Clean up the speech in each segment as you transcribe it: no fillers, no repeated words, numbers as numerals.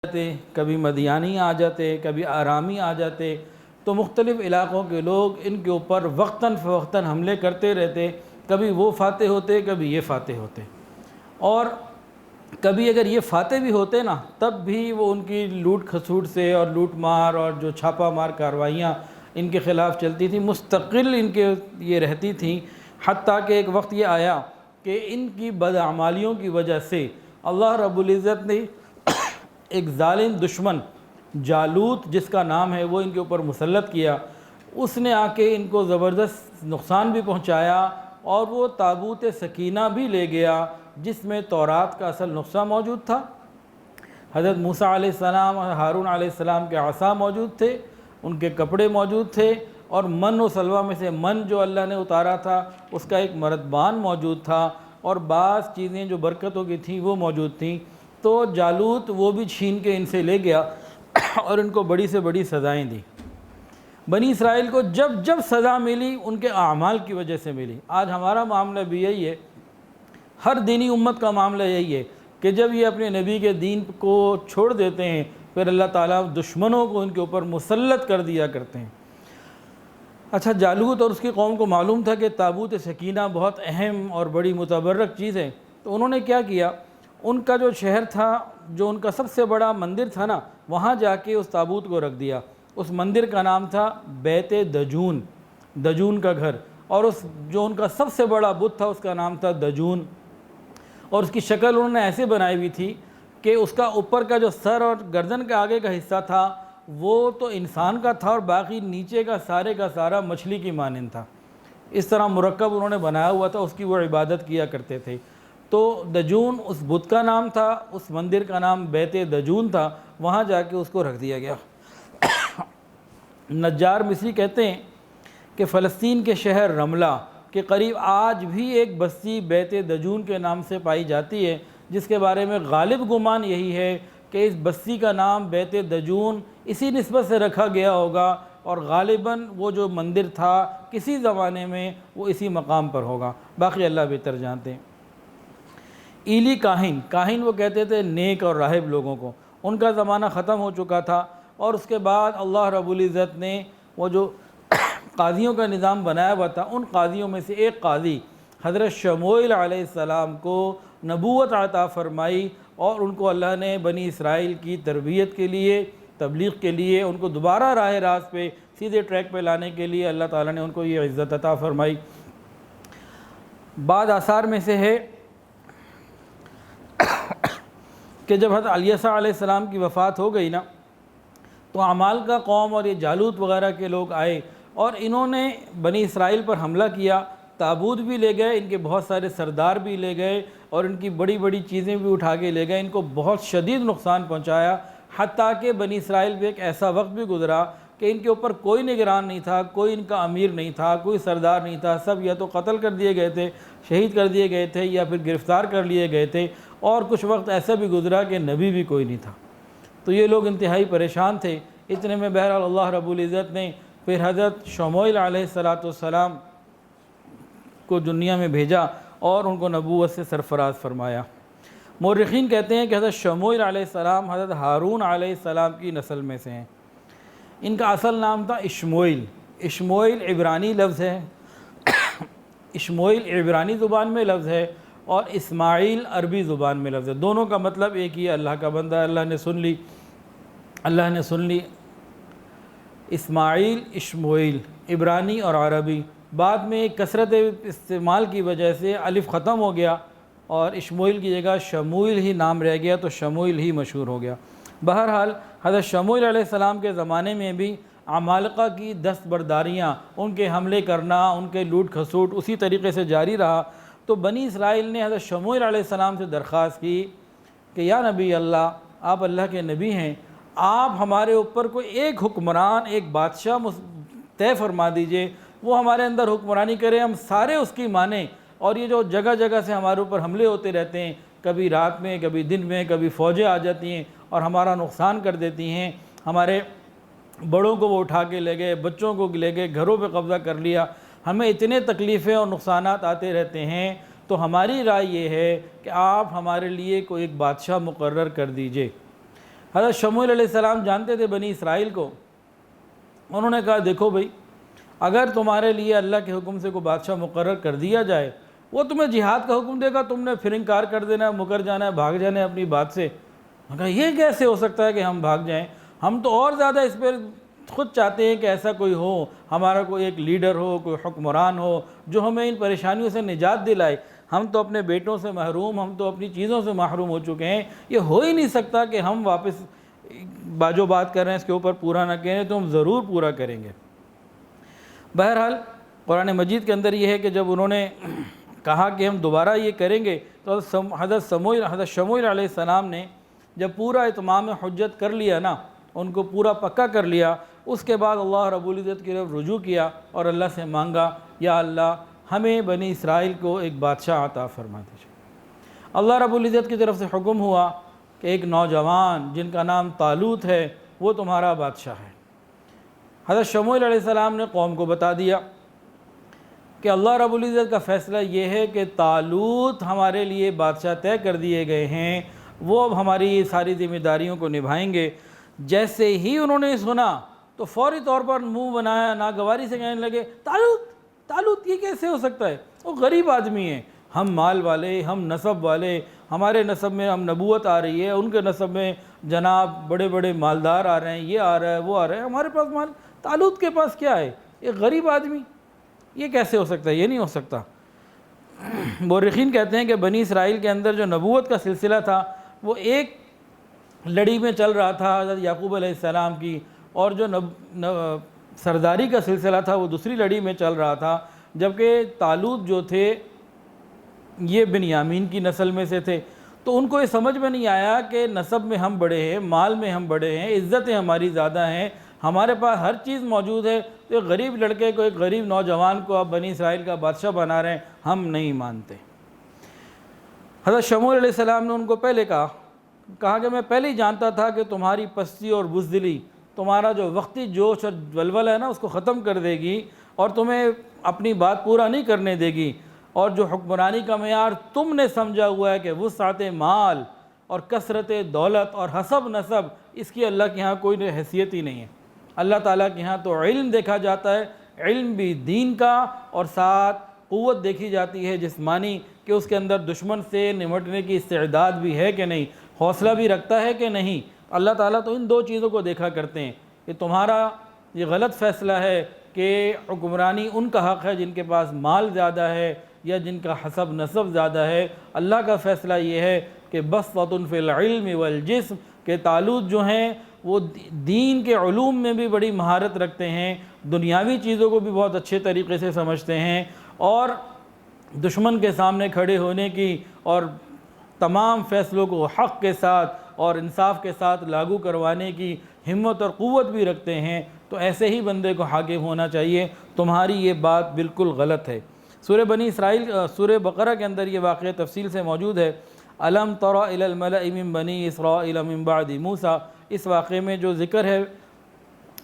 جاتے، کبھی مدیانی آ جاتے، کبھی آرامی آ جاتے، تو مختلف علاقوں کے لوگ ان کے اوپر وقتاً فوقتاً حملے کرتے رہتے. کبھی وہ فاتح ہوتے، کبھی یہ فاتح ہوتے، اور کبھی اگر یہ فاتح بھی ہوتے نا تب بھی وہ ان کی لوٹ کھسوٹ سے اور لوٹ مار اور جو چھاپہ مار کارروائیاں ان کے خلاف چلتی تھیں مستقل ان کے یہ رہتی تھیں. حتیٰ کہ ایک وقت یہ آیا کہ ان کی بدعمالیوں کی وجہ سے اللہ رب العزت نے ایک ظالم دشمن جالوت جس کا نام ہے وہ ان کے اوپر مسلط کیا. اس نے آ کے ان کو زبردست نقصان بھی پہنچایا اور وہ تابوت سکینہ بھی لے گیا جس میں تورات کا اصل نسخہ موجود تھا. حضرت موسیٰ علیہ السلام اور ہارون علیہ السلام کے عصا موجود تھے، ان کے کپڑے موجود تھے، اور من و سلوہ میں سے من جو اللہ نے اتارا تھا اس کا ایک مردبان موجود تھا، اور بعض چیزیں جو برکتوں کی تھیں وہ موجود تھیں. تو جالوت وہ بھی چھین کے ان سے لے گیا اور ان کو بڑی سے بڑی سزائیں دی. بنی اسرائیل کو جب جب سزا ملی ان کے اعمال کی وجہ سے ملی. آج ہمارا معاملہ بھی یہی ہے، ہر دینی امت کا معاملہ یہی ہے کہ جب یہ اپنے نبی کے دین کو چھوڑ دیتے ہیں پھر اللہ تعالیٰ دشمنوں کو ان کے اوپر مسلط کر دیا کرتے ہیں. اچھا، جالوت اور اس کی قوم کو معلوم تھا کہ تابوت سکینہ بہت اہم اور بڑی متبرک چیز ہے، تو انہوں نے کیا کیا، ان کا جو شہر تھا، جو ان کا سب سے بڑا مندر تھا نا، وہاں جا کے اس تابوت کو رکھ دیا. اس مندر کا نام تھا بیت دجون، دجون کا گھر، اور اس جو ان کا سب سے بڑا بت تھا اس کا نام تھا دجون. اور اس کی شکل انہوں نے ایسے بنائی ہوئی تھی کہ اس کا اوپر کا جو سر اور گردن کے آگے کا حصہ تھا وہ تو انسان کا تھا اور باقی نیچے کا سارا مچھلی کی مانند تھا. اس طرح مرکب انہوں نے بنایا ہوا تھا، اس کی وہ عبادت کیا کرتے تھے. تو دجون اس بت کا نام تھا، اس مندر کا نام بیت دجون تھا، وہاں جا کے اس کو رکھ دیا گیا. نجار مصری کہتے ہیں کہ فلسطین کے شہر رملہ کے قریب آج بھی ایک بستی بیت دجون کے نام سے پائی جاتی ہے، جس کے بارے میں غالب گمان یہی ہے کہ اس بستی کا نام بیت دجون اسی نسبت سے رکھا گیا ہوگا، اور غالباً وہ جو مندر تھا کسی زمانے میں وہ اسی مقام پر ہوگا. باقی اللہ بہتر جانتے ہیں. ایلی کاہن وہ کہتے تھے نیک اور راہب لوگوں کو، ان کا زمانہ ختم ہو چکا تھا، اور اس کے بعد اللہ رب العزت نے وہ جو قاضیوں کا نظام بنایا ہوا تھا ان قاضیوں میں سے ایک قاضی حضرت شموئیل علیہ السلام کو نبوت عطا فرمائی، اور ان کو اللہ نے بنی اسرائیل کی تربیت کے لیے، تبلیغ کے لیے، ان کو دوبارہ راہ راست پہ سیدھے ٹریک پہ لانے کے لیے اللہ تعالیٰ نے ان کو یہ عزت عطا فرمائی. بعض آثار میں سے ہے کہ جب حضرت الیسع علیہ السلام کی وفات ہو گئی نا تو اعمال کا قوم اور یہ جالوت وغیرہ کے لوگ آئے اور انہوں نے بنی اسرائیل پر حملہ کیا. تابوت بھی لے گئے، ان کے بہت سارے سردار بھی لے گئے، اور ان کی بڑی بڑی چیزیں بھی اٹھا کے لے گئے. ان کو بہت شدید نقصان پہنچایا، حتیٰ کہ بنی اسرائیل بھی ایک ایسا وقت بھی گزرا کہ ان کے اوپر کوئی نگران نہیں تھا، کوئی ان کا امیر نہیں تھا، کوئی سردار نہیں تھا. سب یا تو قتل کر دیے گئے تھے، شہید کر دیے گئے تھے، یا پھر گرفتار کر لیے گئے تھے. اور کچھ وقت ایسا بھی گزرا کہ نبی بھی کوئی نہیں تھا. تو یہ لوگ انتہائی پریشان تھے. اتنے میں بہرحال اللہ رب العزت نے پھر حضرت شموئیل علیہ السلام کو دنیا میں بھیجا اور ان کو نبوت سے سرفراز فرمایا. مورخین کہتے ہیں کہ حضرت شموئیل علیہ السلام حضرت ہارون علیہ السلام کی نسل میں سے ہیں. ان کا اصل نام تھا اشموئیل. اشموئیل عبرانی لفظ ہے، اشموئیل عبرانی زبان میں لفظ ہے، اور اسماعیل عربی زبان میں لفظ ہے. دونوں کا مطلب ایک ہی ہے، اللہ کا بندہ. اللہ نے سن لی. اسماعیل، اشموئیل، عبرانی اور عربی. بعد میں کثرت استعمال کی وجہ سے الف ختم ہو گیا اور اشموئیل کی جگہ شموئیل ہی نام رہ گیا، تو شموئیل ہی مشہور ہو گیا. بہرحال حضرت شموئیل علیہ السلام کے زمانے میں بھی عمالقہ کی دستبرداریاں، ان کے حملے کرنا، ان کے لوٹ کھسوٹ اسی طریقے سے جاری رہا. تو بنی اسرائیل نے حضرت شموئیل علیہ السلام سے درخواست کی کہ یا نبی اللہ، آپ اللہ کے نبی ہیں، آپ ہمارے اوپر کوئی ایک حکمران، ایک بادشاہ طے فرما دیجئے، وہ ہمارے اندر حکمرانی کرے، ہم سارے اس کی مانیں. اور یہ جو جگہ جگہ سے ہمارے اوپر حملے ہوتے رہتے ہیں، کبھی رات میں، کبھی دن میں، کبھی فوجیں آ جاتی ہیں اور ہمارا نقصان کر دیتی ہیں. ہمارے بڑوں کو وہ اٹھا کے لے گئے، بچوں کو لے گئے، گھروں پہ قبضہ کر لیا، ہمیں اتنے تکلیفیں اور نقصانات آتے رہتے ہیں. تو ہماری رائے یہ ہے کہ آپ ہمارے لیے کوئی ایک بادشاہ مقرر کر دیجئے. حضرت شموئیل علیہ السلام جانتے تھے بنی اسرائیل کو، انہوں نے کہا دیکھو بھئی، اگر تمہارے لیے اللہ کے حکم سے کوئی بادشاہ مقرر کر دیا جائے، وہ تمہیں جہاد کا حکم دے گا، تم نے پھر انکار کر دینا ہے، مکر جانا ہے، بھاگ جانا ہے اپنی بات سے۔ میں کہا یہ کیسے ہو سکتا ہے کہ ہم بھاگ جائیں؟ ہم تو اور زیادہ اس پہ خود چاہتے ہیں کہ ایسا کوئی ہو، ہمارا کوئی ایک لیڈر ہو، کوئی حکمران ہو جو ہمیں ان پریشانیوں سے نجات دلائے۔ ہم تو اپنے بیٹوں سے محروم، ہم تو اپنی چیزوں سے محروم ہو چکے ہیں، یہ ہو ہی نہیں سکتا کہ ہم واپس جو بات کر رہے ہیں اس کے اوپر پورا نہ کریں، تو ہم ضرور پورا کریں گے۔ بہرحال قرآن مجید کے اندر یہ ہے کہ جب انہوں نے کہا کہ ہم دوبارہ یہ کریں گے، تو حضرت شموئیل علیہ السلام نے جب پورا اتمام حجت کر لیا نا، ان کو پورا پکا کر لیا، اس کے بعد اللہ رب العزت کی طرف رجوع کیا اور اللہ سے مانگا، یا اللہ ہمیں بنی اسرائیل کو ایک بادشاہ عطا فرما دیجیے۔ اللہ رب العزت کی طرف سے حکم ہوا کہ ایک نوجوان جن کا نام طالوت ہے وہ تمہارا بادشاہ ہے۔ حضرت شموئیل علیہ السلام نے قوم کو بتا دیا کہ اللہ رب العزت کا فیصلہ یہ ہے کہ طالوت ہمارے لیے بادشاہ طے کر دیے گئے ہیں، وہ اب ہماری ساری ذمہ داریوں کو نبھائیں گے۔ جیسے ہی انہوں نے سنا تو فوری طور پر منہ بنایا، ناگواری سے کہنے لگے طالوت یہ کیسے ہو سکتا ہے؟ وہ غریب آدمی ہیں، ہم مال والے، ہم نسب والے، ہمارے نسب میں ہم نبوت آ رہی ہے، ان کے نسب میں جناب بڑے بڑے مالدار آ رہے ہیں، یہ آ رہا ہے وہ آ رہا ہے، ہمارے پاس مال، طالوت کے پاس کیا ہے؟ ایک غریب آدمی، یہ کیسے ہو سکتا ہے؟ یہ نہیں ہو سکتا۔ مورخین کہتے ہیں کہ بنی اسرائیل کے اندر جو نبوت کا سلسلہ تھا وہ ایک لڑی میں چل رہا تھا حضرت یعقوب علیہ السلام کی، اور جو سرداری کا سلسلہ تھا وہ دوسری لڑی میں چل رہا تھا، جبکہ طالوت جو تھے یہ بنیامین کی نسل میں سے تھے۔ تو ان کو یہ سمجھ میں نہیں آیا کہ نسب میں ہم بڑے ہیں، مال میں ہم بڑے ہیں، عزتیں ہماری زیادہ ہیں، ہمارے پاس ہر چیز موجود ہے، تو ایک غریب لڑکے کو، ایک غریب نوجوان کو آپ بنی اسرائیل کا بادشاہ بنا رہے ہیں، ہم نہیں مانتے۔ حضرت شموئیل علیہ السلام نے ان کو پہلے کہا کہ میں پہلے ہی جانتا تھا کہ تمہاری پستی اور بزدلی تمہارا جو وقتی جوش اور ولولہ ہے نا اس کو ختم کر دے گی، اور تمہیں اپنی بات پورا نہیں کرنے دے گی، اور جو حکمرانی کا معیار تم نے سمجھا ہوا ہے کہ وسعت مال اور کثرت دولت اور حسب نسب، اس کی اللہ کے ہاں کوئی حیثیت ہی نہیں ہے۔ اللہ تعالیٰ کے ہاں تو علم دیکھا جاتا ہے، علم بھی دین کا، اور ساتھ قوت دیکھی جاتی ہے جسمانی، کہ اس کے اندر دشمن سے نمٹنے کی استعداد بھی ہے کہ نہیں، حوصلہ بھی رکھتا ہے کہ نہیں۔ اللہ تعالیٰ تو ان دو چیزوں کو دیکھا کرتے ہیں کہ تمہارا یہ غلط فیصلہ ہے کہ حکمرانی ان کا حق ہے جن کے پاس مال زیادہ ہے یا جن کا حسب نسب زیادہ ہے۔ اللہ کا فیصلہ یہ ہے کہ بسطۃ فی العلم والجسم، کہ طالوت جو ہیں وہ دین کے علوم میں بھی بڑی مہارت رکھتے ہیں، دنیاوی چیزوں کو بھی بہت اچھے طریقے سے سمجھتے ہیں، اور دشمن کے سامنے کھڑے ہونے کی اور تمام فیصلوں کو حق کے ساتھ اور انصاف کے ساتھ لاگو کروانے کی ہمت اور قوت بھی رکھتے ہیں۔ تو ایسے ہی بندے کو حاکم ہونا چاہیے۔ تمہاری یہ بات بالکل غلط ہے۔ سورہ بنی اسرائیل، سورہ بقرہ کے اندر یہ واقعہ تفصیل سے موجود ہے۔ الم تر الی الملأ من بنی اسرائیل من بعد موسیٰ، اس واقعے میں جو ذکر ہے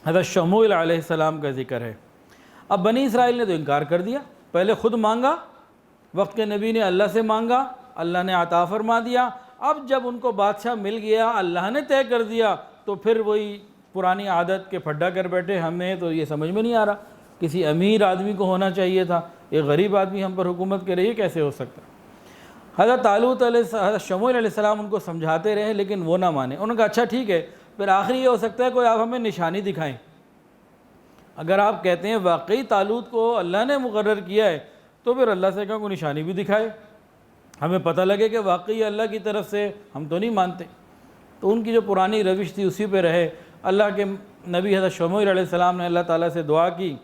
حضرت شموئیل علیہ السلام کا ذکر ہے۔ اب بنی اسرائیل نے تو انکار کر دیا، پہلے خود مانگا، وقت کے نبی نے اللہ سے مانگا، اللہ نے عطا فرما دیا، اب جب ان کو بادشاہ مل گیا، اللہ نے طے کر دیا، تو پھر وہی پرانی عادت کے پھڈا کر بیٹھے، ہمیں تو یہ سمجھ میں نہیں آ رہا، کسی امیر آدمی کو ہونا چاہیے تھا، ایک غریب آدمی ہم پر حکومت کرے، یہ کیسے ہو سکتا؟ حضرت حضرت شموئیل علیہ السلام ان کو سمجھاتے رہے لیکن وہ نہ مانے۔ انہوں نے کہا اچھا ٹھیک ہے، پھر آخری یہ ہو سکتا ہے کوئی آپ ہمیں نشانی دکھائیں، اگر آپ کہتے ہیں واقعی طالوت کو اللہ نے مقرر کیا ہے تو پھر اللہ سے کہا کوئی نشانی بھی دکھائے، ہمیں پتہ لگے کہ واقعی اللہ کی طرف سے، ہم تو نہیں مانتے۔ تو ان کی جو پرانی روش تھی اسی پہ رہے۔ اللہ کے نبی حضرت شموئیل علیہ السلام نے اللہ تعالیٰ سے دعا کی،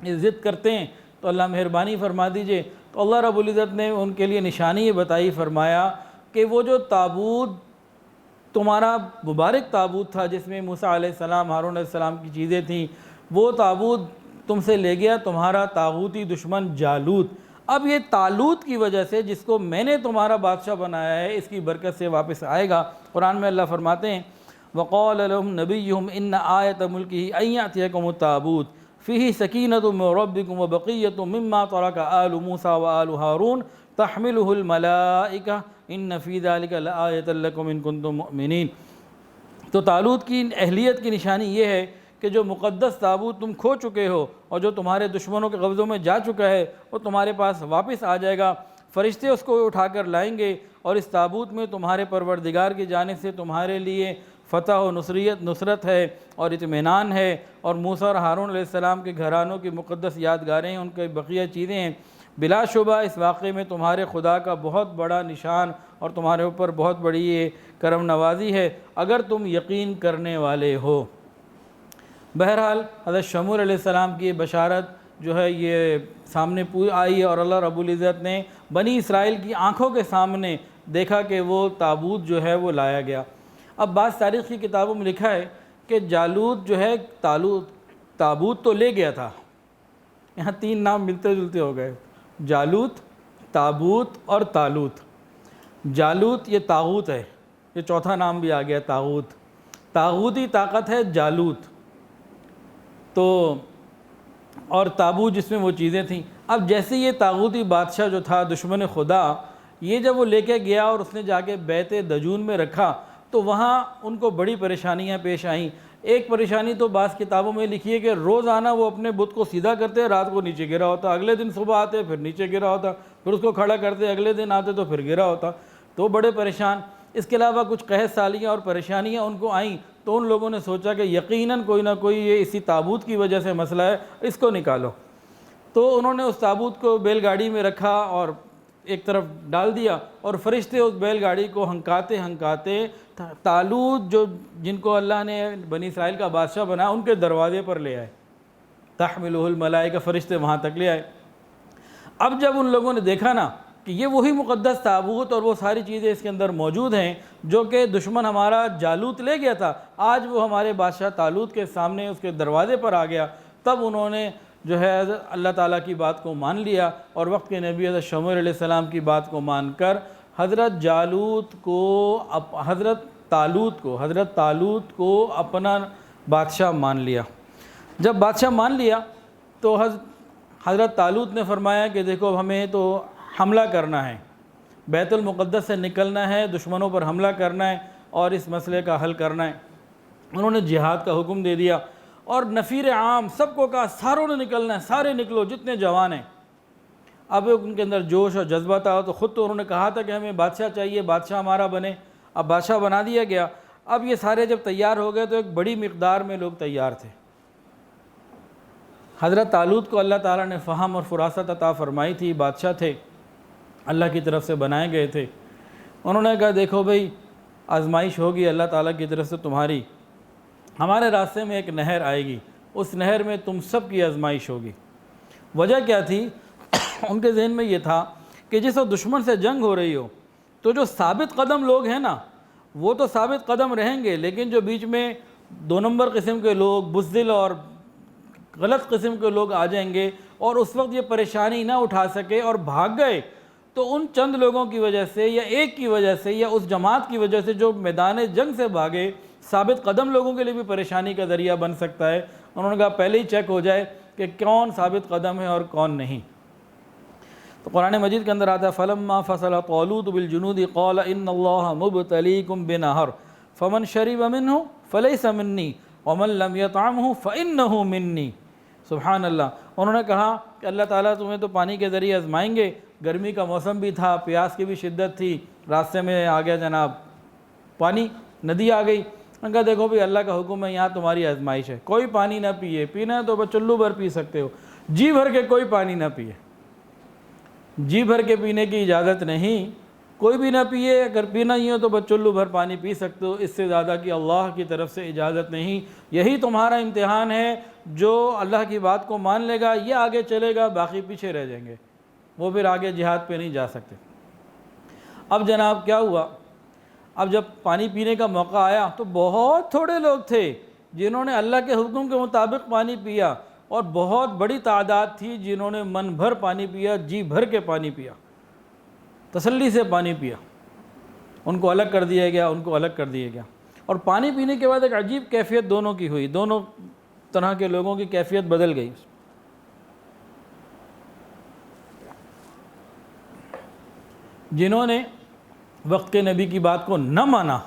یہ ضد کرتے ہیں تو اللہ مہربانی فرما دیجئے۔ تو اللہ رب العزت نے ان کے لیے نشانی یہ بتائی، فرمایا کہ وہ جو تابوت تمہارا مبارک تابوت تھا جس میں موسیٰ علیہ السلام، ہارون علیہ السلام کی چیزیں تھیں، وہ تابوت تم سے لے گیا تمہارا طاغوتی دشمن جالوت۔ اب یہ طالوت کی وجہ سے جس کو میں نے تمہارا بادشاہ بنایا ہے، اس کی برکت سے واپس آئے گا۔ قرآن میں اللہ فرماتے ہیں وَقَالَ لَهُمْ نَبِيُّهُمْ إِنَّ آيَةَ مُلْكِهِ أَن يَأْتِيَكُمُ التَّابُوتُ فِيهِ سَكِينَةٌ مِّن رَّبِّكُمْ وَبَقِيَّةٌ مِّمَّا تَرَكَ آلُ مُوسَىٰ وَآلُ هَارُونَ تَحْمِلُهُ الْمَلَائِكَةُ إِنَّ فِي ذَلِكَ لَآيَةً لَّكُمْ إِن كُنتُم مُّؤْمِنِينَ۔ تو طالوت کی اہلیت کی نشانی یہ ہے کہ جو مقدس تابوت تم کھو چکے ہو اور جو تمہارے دشمنوں کے قبضوں میں جا چکا ہے وہ تمہارے پاس واپس آ جائے گا، فرشتے اس کو اٹھا کر لائیں گے، اور اس تابوت میں تمہارے پروردگار کی جانب سے تمہارے لیے فتح و نصرت ہے اور اطمینان ہے، اور موسیٰ اور ہارون علیہ السلام کے گھرانوں کی مقدس یادگاریں ہیں، ان کے بقیہ چیزیں ہیں۔ بلا شبہ اس واقعے میں تمہارے خدا کا بہت بڑا نشان اور تمہارے اوپر بہت بڑی یہ کرم نوازی ہے اگر تم یقین کرنے والے ہو۔ بہرحال حضرت شموئیل علیہ السلام کی یہ بشارت جو ہے یہ سامنے آئی ہے، اور اللہ رب العزت نے بنی اسرائیل کی آنکھوں کے سامنے دیکھا کہ وہ تابوت جو ہے وہ لایا گیا۔ اب بعض تاریخ کی کتابوں میں لکھا ہے کہ جالوت جو ہے تابوت تو لے گیا تھا، یہاں تین نام ملتے جلتے ہو گئے، جالوت، تابوت اور طالوت۔ جالوت یہ طاغوت ہے، یہ چوتھا نام بھی آ گیا طاغوت، طاغوتی طاقت ہے جالوت، تو اور تابوت جس میں وہ چیزیں تھیں۔ اب جیسے یہ طاغوتی بادشاہ جو تھا دشمن خدا، یہ جب وہ لے کے گیا اور اس نے جا کے بیت دجون میں رکھا تو وہاں ان کو بڑی پریشانیاں پیش آئیں۔ ایک پریشانی تو بعض کتابوں میں لکھی ہے کہ روزانہ وہ اپنے بت کو سیدھا کرتے، رات کو نیچے گرا ہوتا، اگلے دن صبح آتے پھر نیچے گرا ہوتا، پھر اس کو کھڑا کرتے، اگلے دن آتے تو پھر گرا ہوتا، تو بڑے پریشان۔ اس کے علاوہ کچھ قحط سالیاں اور پریشانیاں ان کو آئیں، تو ان لوگوں نے سوچا کہ یقیناً کوئی نہ کوئی یہ اسی تابوت کی وجہ سے مسئلہ ہے، اس کو نکالو۔ تو انہوں نے اس تابوت کو بیل گاڑی میں رکھا اور ایک طرف ڈال دیا، اور فرشتے اس بیل گاڑی کو ہنکاتے ہنکاتے طالوت جو جن کو اللہ نے بنی اسرائیل کا بادشاہ بنا ان کے دروازے پر لے آئے، تحملہ الملائکہ، فرشتے وہاں تک لے آئے۔ اب جب ان لوگوں نے دیکھا نا کہ یہ وہی مقدس تابوت اور وہ ساری چیزیں اس کے اندر موجود ہیں جو کہ دشمن ہمارا جالوت لے گیا تھا، آج وہ ہمارے بادشاہ طالوت کے سامنے اس کے دروازے پر آ گیا، تب انہوں نے جو ہے اللہ تعالیٰ کی بات کو مان لیا، اور وقت کے نبی حضرت شموئیل علیہ السلام کی بات کو مان کر حضرت طالوت کو اپنا بادشاہ مان لیا۔ جب بادشاہ مان لیا تو حضرت طالوت نے فرمایا کہ دیکھو ہمیں تو حملہ کرنا ہے، بیت المقدس سے نکلنا ہے، دشمنوں پر حملہ کرنا ہے اور اس مسئلے کا حل کرنا ہے۔ انہوں نے جہاد کا حکم دے دیا اور نفیر عام سب کو کہا ساروں نے نکلنا ہے، سارے نکلو جتنے جوان ہیں۔ اب ان کے اندر جوش اور جذبہ تھا، تو خود تو انہوں نے کہا تھا کہ ہمیں بادشاہ چاہیے، بادشاہ ہمارا بنے، اب بادشاہ بنا دیا گیا۔ اب یہ سارے جب تیار ہو گئے تو ایک بڑی مقدار میں لوگ تیار تھے۔ حضرت طالوت کو اللہ تعالیٰ نے فہم اور فراست عطا فرمائی تھی، بادشاہ تھے، اللہ کی طرف سے بنائے گئے تھے۔ انہوں نے کہا دیکھو بھئی آزمائش ہوگی اللہ تعالیٰ کی طرف سے تمہاری، ہمارے راستے میں ایک نہر آئے گی، اس نہر میں تم سب کی آزمائش ہوگی۔ وجہ کیا تھی؟ ان کے ذہن میں یہ تھا کہ جس وقت دشمن سے جنگ ہو رہی ہو تو جو ثابت قدم لوگ ہیں نا وہ تو ثابت قدم رہیں گے، لیکن جو بیچ میں دو نمبر قسم کے لوگ، بزدل اور غلط قسم کے لوگ آ جائیں گے اور اس وقت یہ پریشانی نہ اٹھا سکے اور بھاگ گئے، تو ان چند لوگوں کی وجہ سے یا ایک کی وجہ سے یا اس جماعت کی وجہ سے جو میدان جنگ سے بھاگے، ثابت قدم لوگوں کے لیے بھی پریشانی کا ذریعہ بن سکتا ہے۔ انہوں نے کہا پہلے ہی چیک ہو جائے کہ کون ثابت قدم ہے اور کون نہیں۔ تو قرآن مجید کے اندر آتا ہے فَلَمَّا فَصَلَ طَالُوتُ بِالْجُنُودِ قَالَ إِنَّ اللَّهَ مُبْتَلِيكُمْ بِنَهَرٍ فَمَنْ شَرِبَ مِنْهُ فَلَيْسَ مِنِّي وَمَنْ لَمْ يَطْعَمْهُ فَإِنَّهُ مِنِّي۔ سبحان اللہ۔ انہوں نے کہا کہ اللہ تعالیٰ تمہیں تو پانی کے ذریعے آزمائیں گے، گرمی کا موسم بھی تھا، پیاس کی بھی شدت تھی، راستے میں آ گیا جناب پانی، ندی آ گئی۔ انہوں نے کہا دیکھو بھئی اللہ کا حکم ہے، یہاں تمہاری آزمائش ہے، کوئی پانی نہ پیے، پینا ہے تو بس چلو بھر پی سکتے ہو، جی بھر کے کوئی پانی نہ پیے، جی بھر کے پینے کی اجازت نہیں، کوئی بھی نہ پیے، اگر پینا ہی ہو تو بس چلو بھر پانی پی سکتے ہو، اس سے زیادہ کی اللہ کی طرف سے اجازت نہیں۔ یہی تمہارا امتحان ہے، جو اللہ کی بات کو مان لے گا یہ آگے چلے گا، باقی پیچھے رہ جائیں گے، وہ پھر آگے جہاد پہ نہیں جا سکتے۔ اب جناب کیا ہوا؟ اب جب پانی پینے کا موقع آیا تو بہت تھوڑے لوگ تھے جنہوں نے اللہ کے حکم کے مطابق پانی پیا، اور بہت بڑی تعداد تھی جنہوں نے من بھر پانی پیا، جی بھر کے پانی پیا، تسلی سے پانی پیا۔ ان کو الگ کر دیا گیا، ان کو الگ کر دیا گیا، اور پانی پینے کے بعد ایک عجیب کیفیت دونوں کی ہوئی، دونوں طرح کے لوگوں کی کیفیت بدل گئی۔ جنہوں نے وقت کے نبی کی بات کو نہ مانا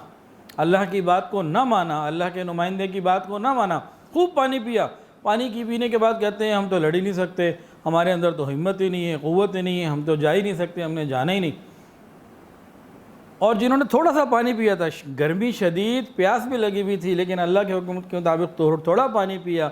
اللہ کی بات کو نہ مانا، اللہ کے نمائندے کی بات کو نہ مانا، خوب پانی پیا، پانی کی پینے کے بعد کہتے ہیں ہم تو لڑ ہی نہیں سکتے، ہمارے اندر تو ہمت ہی نہیں ہے، قوت ہی نہیں ہے، ہم تو جا ہی نہیں سکتے، ہم نے جانا ہی نہیں۔ اور جنہوں نے تھوڑا سا پانی پیا تھا، گرمی شدید، پیاس بھی لگی ہوئی تھی، لیکن اللہ کے حکم کے مطابق تھوڑا پانی پیا،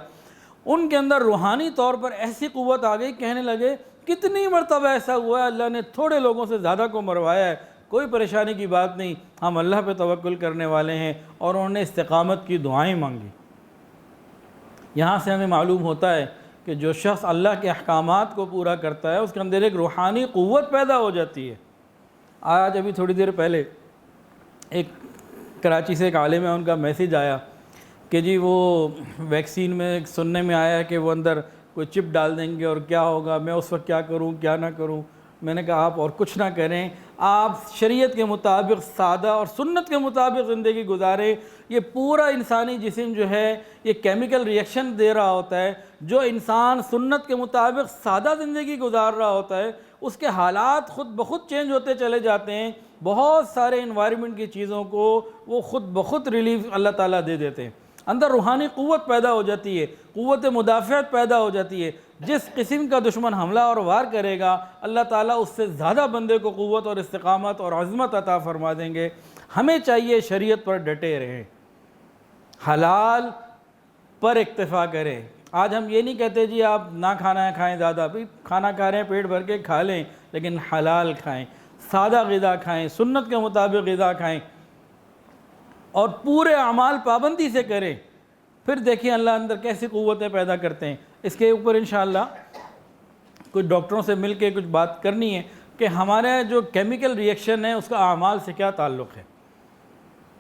ان کے اندر روحانی طور پر ایسی قوت آ گئی، کہنے لگے کتنی مرتبہ ایسا ہوا ہے اللہ نے تھوڑے لوگوں سے زیادہ کو مروایا ہے، کوئی پریشانی کی بات نہیں، ہم اللہ پہ توکل کرنے والے ہیں، اور انہوں نے استقامت کی دعائیں مانگی۔ یہاں سے ہمیں معلوم ہوتا ہے کہ جو شخص اللہ کے احکامات کو پورا کرتا ہے اس کے اندر ایک روحانی قوت پیدا ہو جاتی ہے۔ آج ابھی تھوڑی دیر پہلے ایک کراچی سے ایک عالم ہے، ان کا میسیج آیا کہ جی وہ ویکسین میں سننے میں آیا ہے کہ وہ اندر کوئی چپ ڈال دیں گے اور کیا ہوگا، میں اس وقت کیا کروں کیا نہ کروں۔ میں نے کہا آپ اور کچھ نہ کریں، آپ شریعت کے مطابق سادہ اور سنت کے مطابق زندگی گزاریں۔ یہ پورا انسانی جسم جو ہے یہ کیمیکل ریئیکشن دے رہا ہوتا ہے۔ جو انسان سنت کے مطابق سادہ زندگی گزار رہا ہوتا ہے اس کے حالات خود بخود چینج ہوتے چلے جاتے ہیں، بہت سارے انوائرمنٹ کی چیزوں کو وہ خود بخود ریلیف اللہ تعالیٰ دے دیتے ہیں، اندر روحانی قوت پیدا ہو جاتی ہے، قوت مدافعت پیدا ہو جاتی ہے۔ جس قسم کا دشمن حملہ اور وار کرے گا اللہ تعالیٰ اس سے زیادہ بندے کو قوت اور استقامت اور عظمت عطا فرما دیں گے۔ ہمیں چاہیے شریعت پر ڈٹے رہیں، حلال پر اکتفا کریں۔ آج ہم یہ نہیں کہتے جی آپ نہ کھانا ہے کھائیں زیادہ، بھی کھانا کھا رہے ہیں پیٹ بھر کے کھا لیں، لیکن حلال کھائیں، سادہ غذا کھائیں، سنت کے مطابق غذا کھائیں، اور پورے اعمال پابندی سے کریں۔ پھر دیکھیں اللہ اندر کیسی قوتیں پیدا کرتے ہیں۔ اس کے اوپر انشاءاللہ کچھ ڈاکٹروں سے مل کے کچھ بات کرنی ہے کہ ہمارے جو کیمیکل ریئیکشن ہے اس کا اعمال سے کیا تعلق ہے۔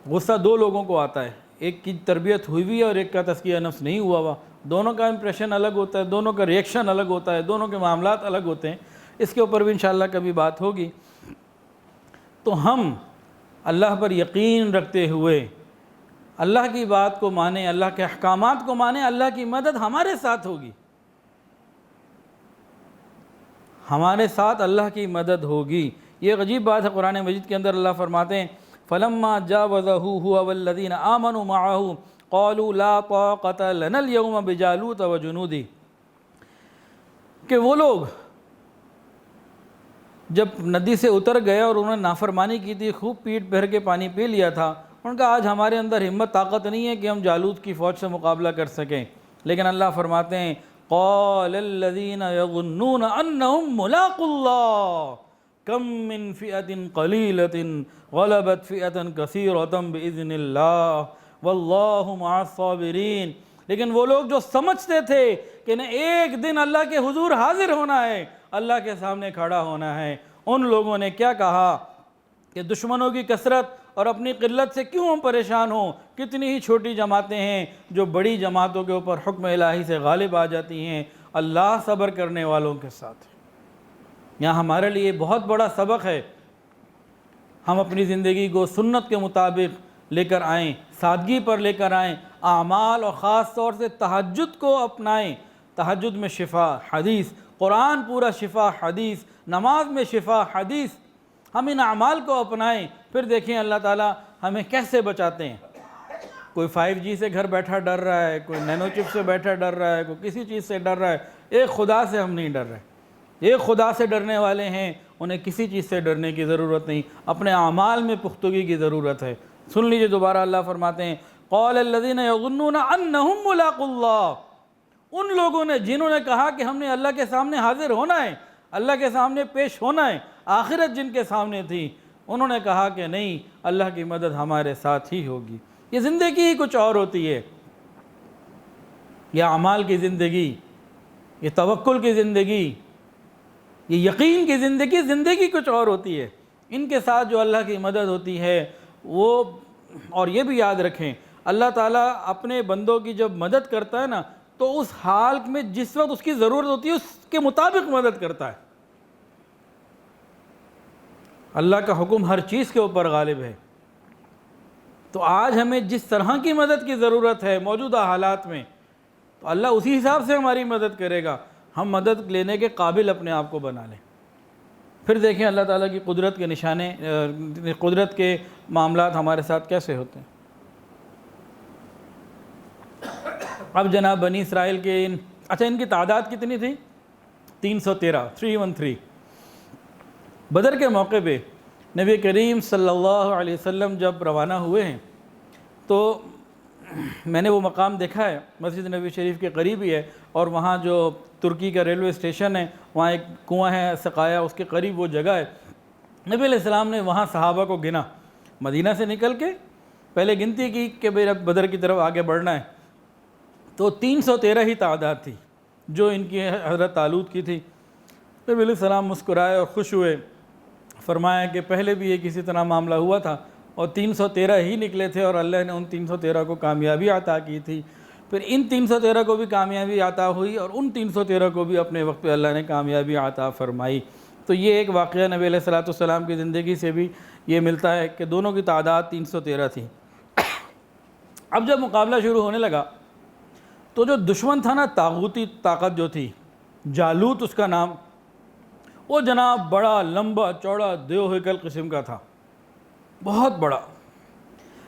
غصہ دو لوگوں کو آتا ہے، ایک کی تربیت ہوئی ہوئی ہے اور ایک کا تزکیہ نفس نہیں ہوا ہوا، دونوں کا امپریشن الگ ہوتا ہے، دونوں کا ریئیکشن الگ ہوتا ہے، دونوں کے معاملات الگ ہوتے ہیں۔ اس کے اوپر بھی انشاءاللہ کبھی بات ہوگی۔ تو ہم اللہ پر یقین رکھتے ہوئے اللہ کی بات کو مانیں، اللہ کے احکامات کو مانیں، اللہ کی مدد ہمارے ساتھ ہوگی، ہمارے ساتھ اللہ کی مدد ہوگی۔ یہ عجیب بات ہے، قرآن مجید کے اندر اللہ فرماتے ہیں فَلَمَّا جَاوَزَهُ هُوَ وَالَّذِينَ آمَنُوا مَعَهُ قَالُوا لَا طَاقَةَ لَنَا الْيَوْمَ بِجَالُوتَ وَجُنُودِهِ، کہ وہ لوگ جب ندی سے اتر گئے اور انہوں نے نافرمانی کی تھی، خوب پیٹ بھر کے پانی پی لیا تھا، ان کا آج ہمارے اندر ہمت طاقت نہیں ہے کہ ہم جالوت کی فوج سے مقابلہ کر سکیں۔ لیکن اللہ فرماتے ہیں قال الذين يظنون انهم ملاقو الله كم من فئة قليلة غلبت فئة كثيرة بإذن الله والله مع الصابرين۔ لیکن وہ لوگ جو سمجھتے تھے کہ ایک دن اللہ کے حضور حاضر ہونا ہے، اللہ کے سامنے کھڑا ہونا ہے، ان لوگوں نے کیا کہا کہ دشمنوں کی کثرت اور اپنی قلت سے کیوں ہم پریشان ہوں، کتنی ہی چھوٹی جماعتیں ہیں جو بڑی جماعتوں کے اوپر حکم الہی سے غالب آ جاتی ہیں، اللہ صبر کرنے والوں کے ساتھ۔ یہاں ہمارے لیے بہت بڑا سبق ہے، ہم اپنی زندگی کو سنت کے مطابق لے کر آئیں، سادگی پر لے کر آئیں، اعمال اور خاص طور سے تہجد کو اپنائیں۔ تہجد میں شفا حدیث، قرآن پورا شفا حدیث، نماز میں شفا حدیث، ہم ان اعمال کو اپنائیں۔ پھر دیکھیں اللہ تعالیٰ ہمیں کیسے بچاتے ہیں۔ کوئی 5G سے گھر بیٹھا ڈر رہا ہے، کوئی نینو چپ سے بیٹھا ڈر رہا ہے، کوئی کسی چیز سے ڈر رہا ہے، ایک خدا سے ہم نہیں ڈر رہے۔ ایک خدا سے ڈرنے والے ہیں، انہیں کسی چیز سے ڈرنے کی ضرورت نہیں، اپنے اعمال میں پختگی کی ضرورت ہے۔ سن لیجئے دوبارہ اللہ فرماتے ہیں قال الذين يظنون انهم ملاقو الله، ان لوگوں نے جنہوں نے کہا کہ ہم نے اللہ کے سامنے حاضر ہونا ہے، اللہ کے سامنے پیش ہونا ہے، آخرت جن کے سامنے تھی، انہوں نے کہا کہ نہیں، اللہ کی مدد ہمارے ساتھ ہی ہوگی۔ یہ زندگی ہی کچھ اور ہوتی ہے، یہ اعمال کی زندگی، یہ توکل کی زندگی، یہ یقین کی زندگی، زندگی کچھ اور ہوتی ہے۔ ان کے ساتھ جو اللہ کی مدد ہوتی ہے وہ، اور یہ بھی یاد رکھیں اللہ تعالیٰ اپنے بندوں کی جب مدد کرتا ہے نا تو اس حال میں جس وقت اس کی ضرورت ہوتی ہے اس کے مطابق مدد کرتا ہے۔ اللہ کا حکم ہر چیز کے اوپر غالب ہے، تو آج ہمیں جس طرح کی مدد کی ضرورت ہے موجودہ حالات میں، تو اللہ اسی حساب سے ہماری مدد کرے گا، ہم مدد لینے کے قابل اپنے آپ کو بنا لیں۔ پھر دیکھیں اللہ تعالیٰ کی قدرت کے نشانے، قدرت کے معاملات ہمارے ساتھ کیسے ہوتے ہیں۔ اب جناب بنی اسرائیل کے اچھا ان کی تعداد کتنی تھی؟ 313 313۔ بدر کے موقع پہ نبی کریم صلی اللہ علیہ وسلم جب روانہ ہوئے ہیں تو میں نے وہ مقام دیکھا ہے، مسجد نبی شریف کے قریب ہی ہے، اور وہاں جو ترکی کا ریلوے اسٹیشن ہے وہاں ایک کنواں ہے سقایا، اس کے قریب وہ جگہ ہے۔ نبی علیہ السلام نے وہاں صحابہ کو گنا، مدینہ سے نکل کے پہلے گنتی کی کہ بھئی اب بدر کی طرف آگے بڑھنا ہے، تو 313 ہی تعداد تھی جو ان کی حضرت طالوت کی تھی۔ نبی علیہ السلام مسکرائے اور خوش ہوئے، فرمایا کہ پہلے بھی یہ کسی طرح معاملہ ہوا تھا اور 313 ہی نکلے تھے اور اللہ نے ان 313 کو کامیابی عطا کی تھی، پھر ان 313 کو بھی کامیابی عطا ہوئی اور ان 313 کو بھی اپنے وقت پہ اللہ نے کامیابی عطا فرمائی۔ تو یہ ایک واقعہ نبی علیہ السلام کی زندگی سے بھی یہ ملتا ہے کہ دونوں کی تعداد 313 تھی۔ اب جب مقابلہ شروع ہونے لگا تو جو دشمن تھا نا، طاغوتی طاقت جو تھی، جالوت اس کا نام، وہ جناب بڑا لمبا چوڑا دیو ہیکل قسم کا تھا، بہت بڑا۔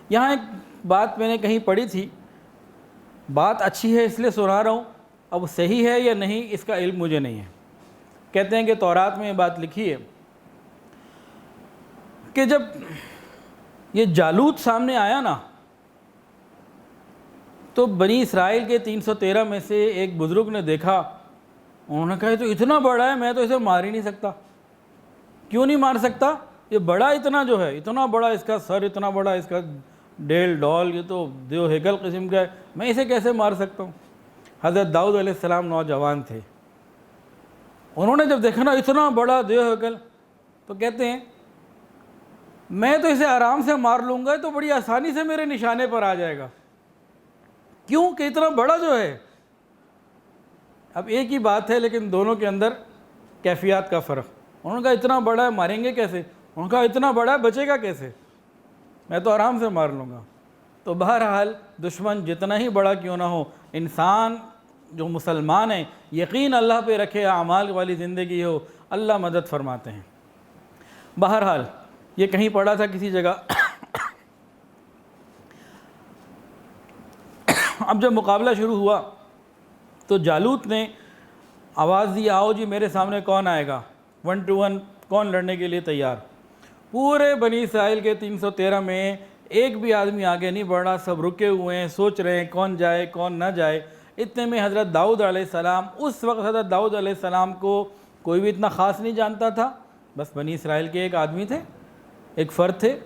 یہاں ایک بات میں نے کہیں پڑھی تھی، بات اچھی ہے اس لیے سنا رہا ہوں، اب صحیح ہے یا نہیں اس کا علم مجھے نہیں ہے۔ کہتے ہیں کہ تورات میں یہ بات لکھی ہے کہ جب یہ جالوت سامنے آیا نا تو بنی اسرائیل کے 313 میں سے ایک بزرگ نے دیکھا، انہوں نے کہا یہ تو اتنا بڑا ہے، میں تو اسے مار ہی نہیں سکتا۔ کیوں نہیں مار سکتا؟ یہ بڑا اتنا جو ہے، اتنا بڑا اس کا سر، اتنا بڑا اس کا ڈیل ڈول، یہ تو دیو ہیکل قسم کا ہے، میں اسے کیسے مار سکتا ہوں؟ حضرت داؤد علیہ السلام نوجوان تھے، انہوں نے جب دیکھا نا اتنا بڑا دیو ہیکل، تو کہتے ہیں میں تو اسے آرام سے مار لوں گا، تو بڑی آسانی سے میرے نشانے پر آ جائے گا، کیوں کہ اتنا بڑا جو ہے۔ اب ایک ہی بات ہے لیکن دونوں کے اندر کیفیات کا فرق۔ انہوں نے کہا اتنا بڑا ہے ماریں گے کیسے؟ انہوں نے کہا اتنا بڑا ہے بچے گا کیسے؟ میں تو آرام سے مار لوں گا۔ تو بہرحال دشمن جتنا ہی بڑا کیوں نہ ہو، انسان جو مسلمان ہے یقین اللہ پہ رکھے، اعمال والی زندگی ہو، اللہ مدد فرماتے ہیں۔ بہرحال یہ کہیں پڑھا تھا کسی جگہ۔ اب جب مقابلہ شروع ہوا تو جالوت نے آواز دی، آؤ جی میرے سامنے کون آئے گا، 1 to 1 کون لڑنے کے لیے تیار؟ پورے بنی اسرائیل کے 313 میں ایک بھی آدمی آگے نہیں بڑھ رہا، سب رکے ہوئے ہیں، سوچ رہے ہیں کون جائے کون نہ جائے۔ اتنے میں حضرت داؤد علیہ السلام، اس وقت حضرت داؤد علیہ السلام کو کوئی بھی اتنا خاص نہیں جانتا تھا، بس بنی اسرائیل کے ایک آدمی تھے، ایک فرد تھے،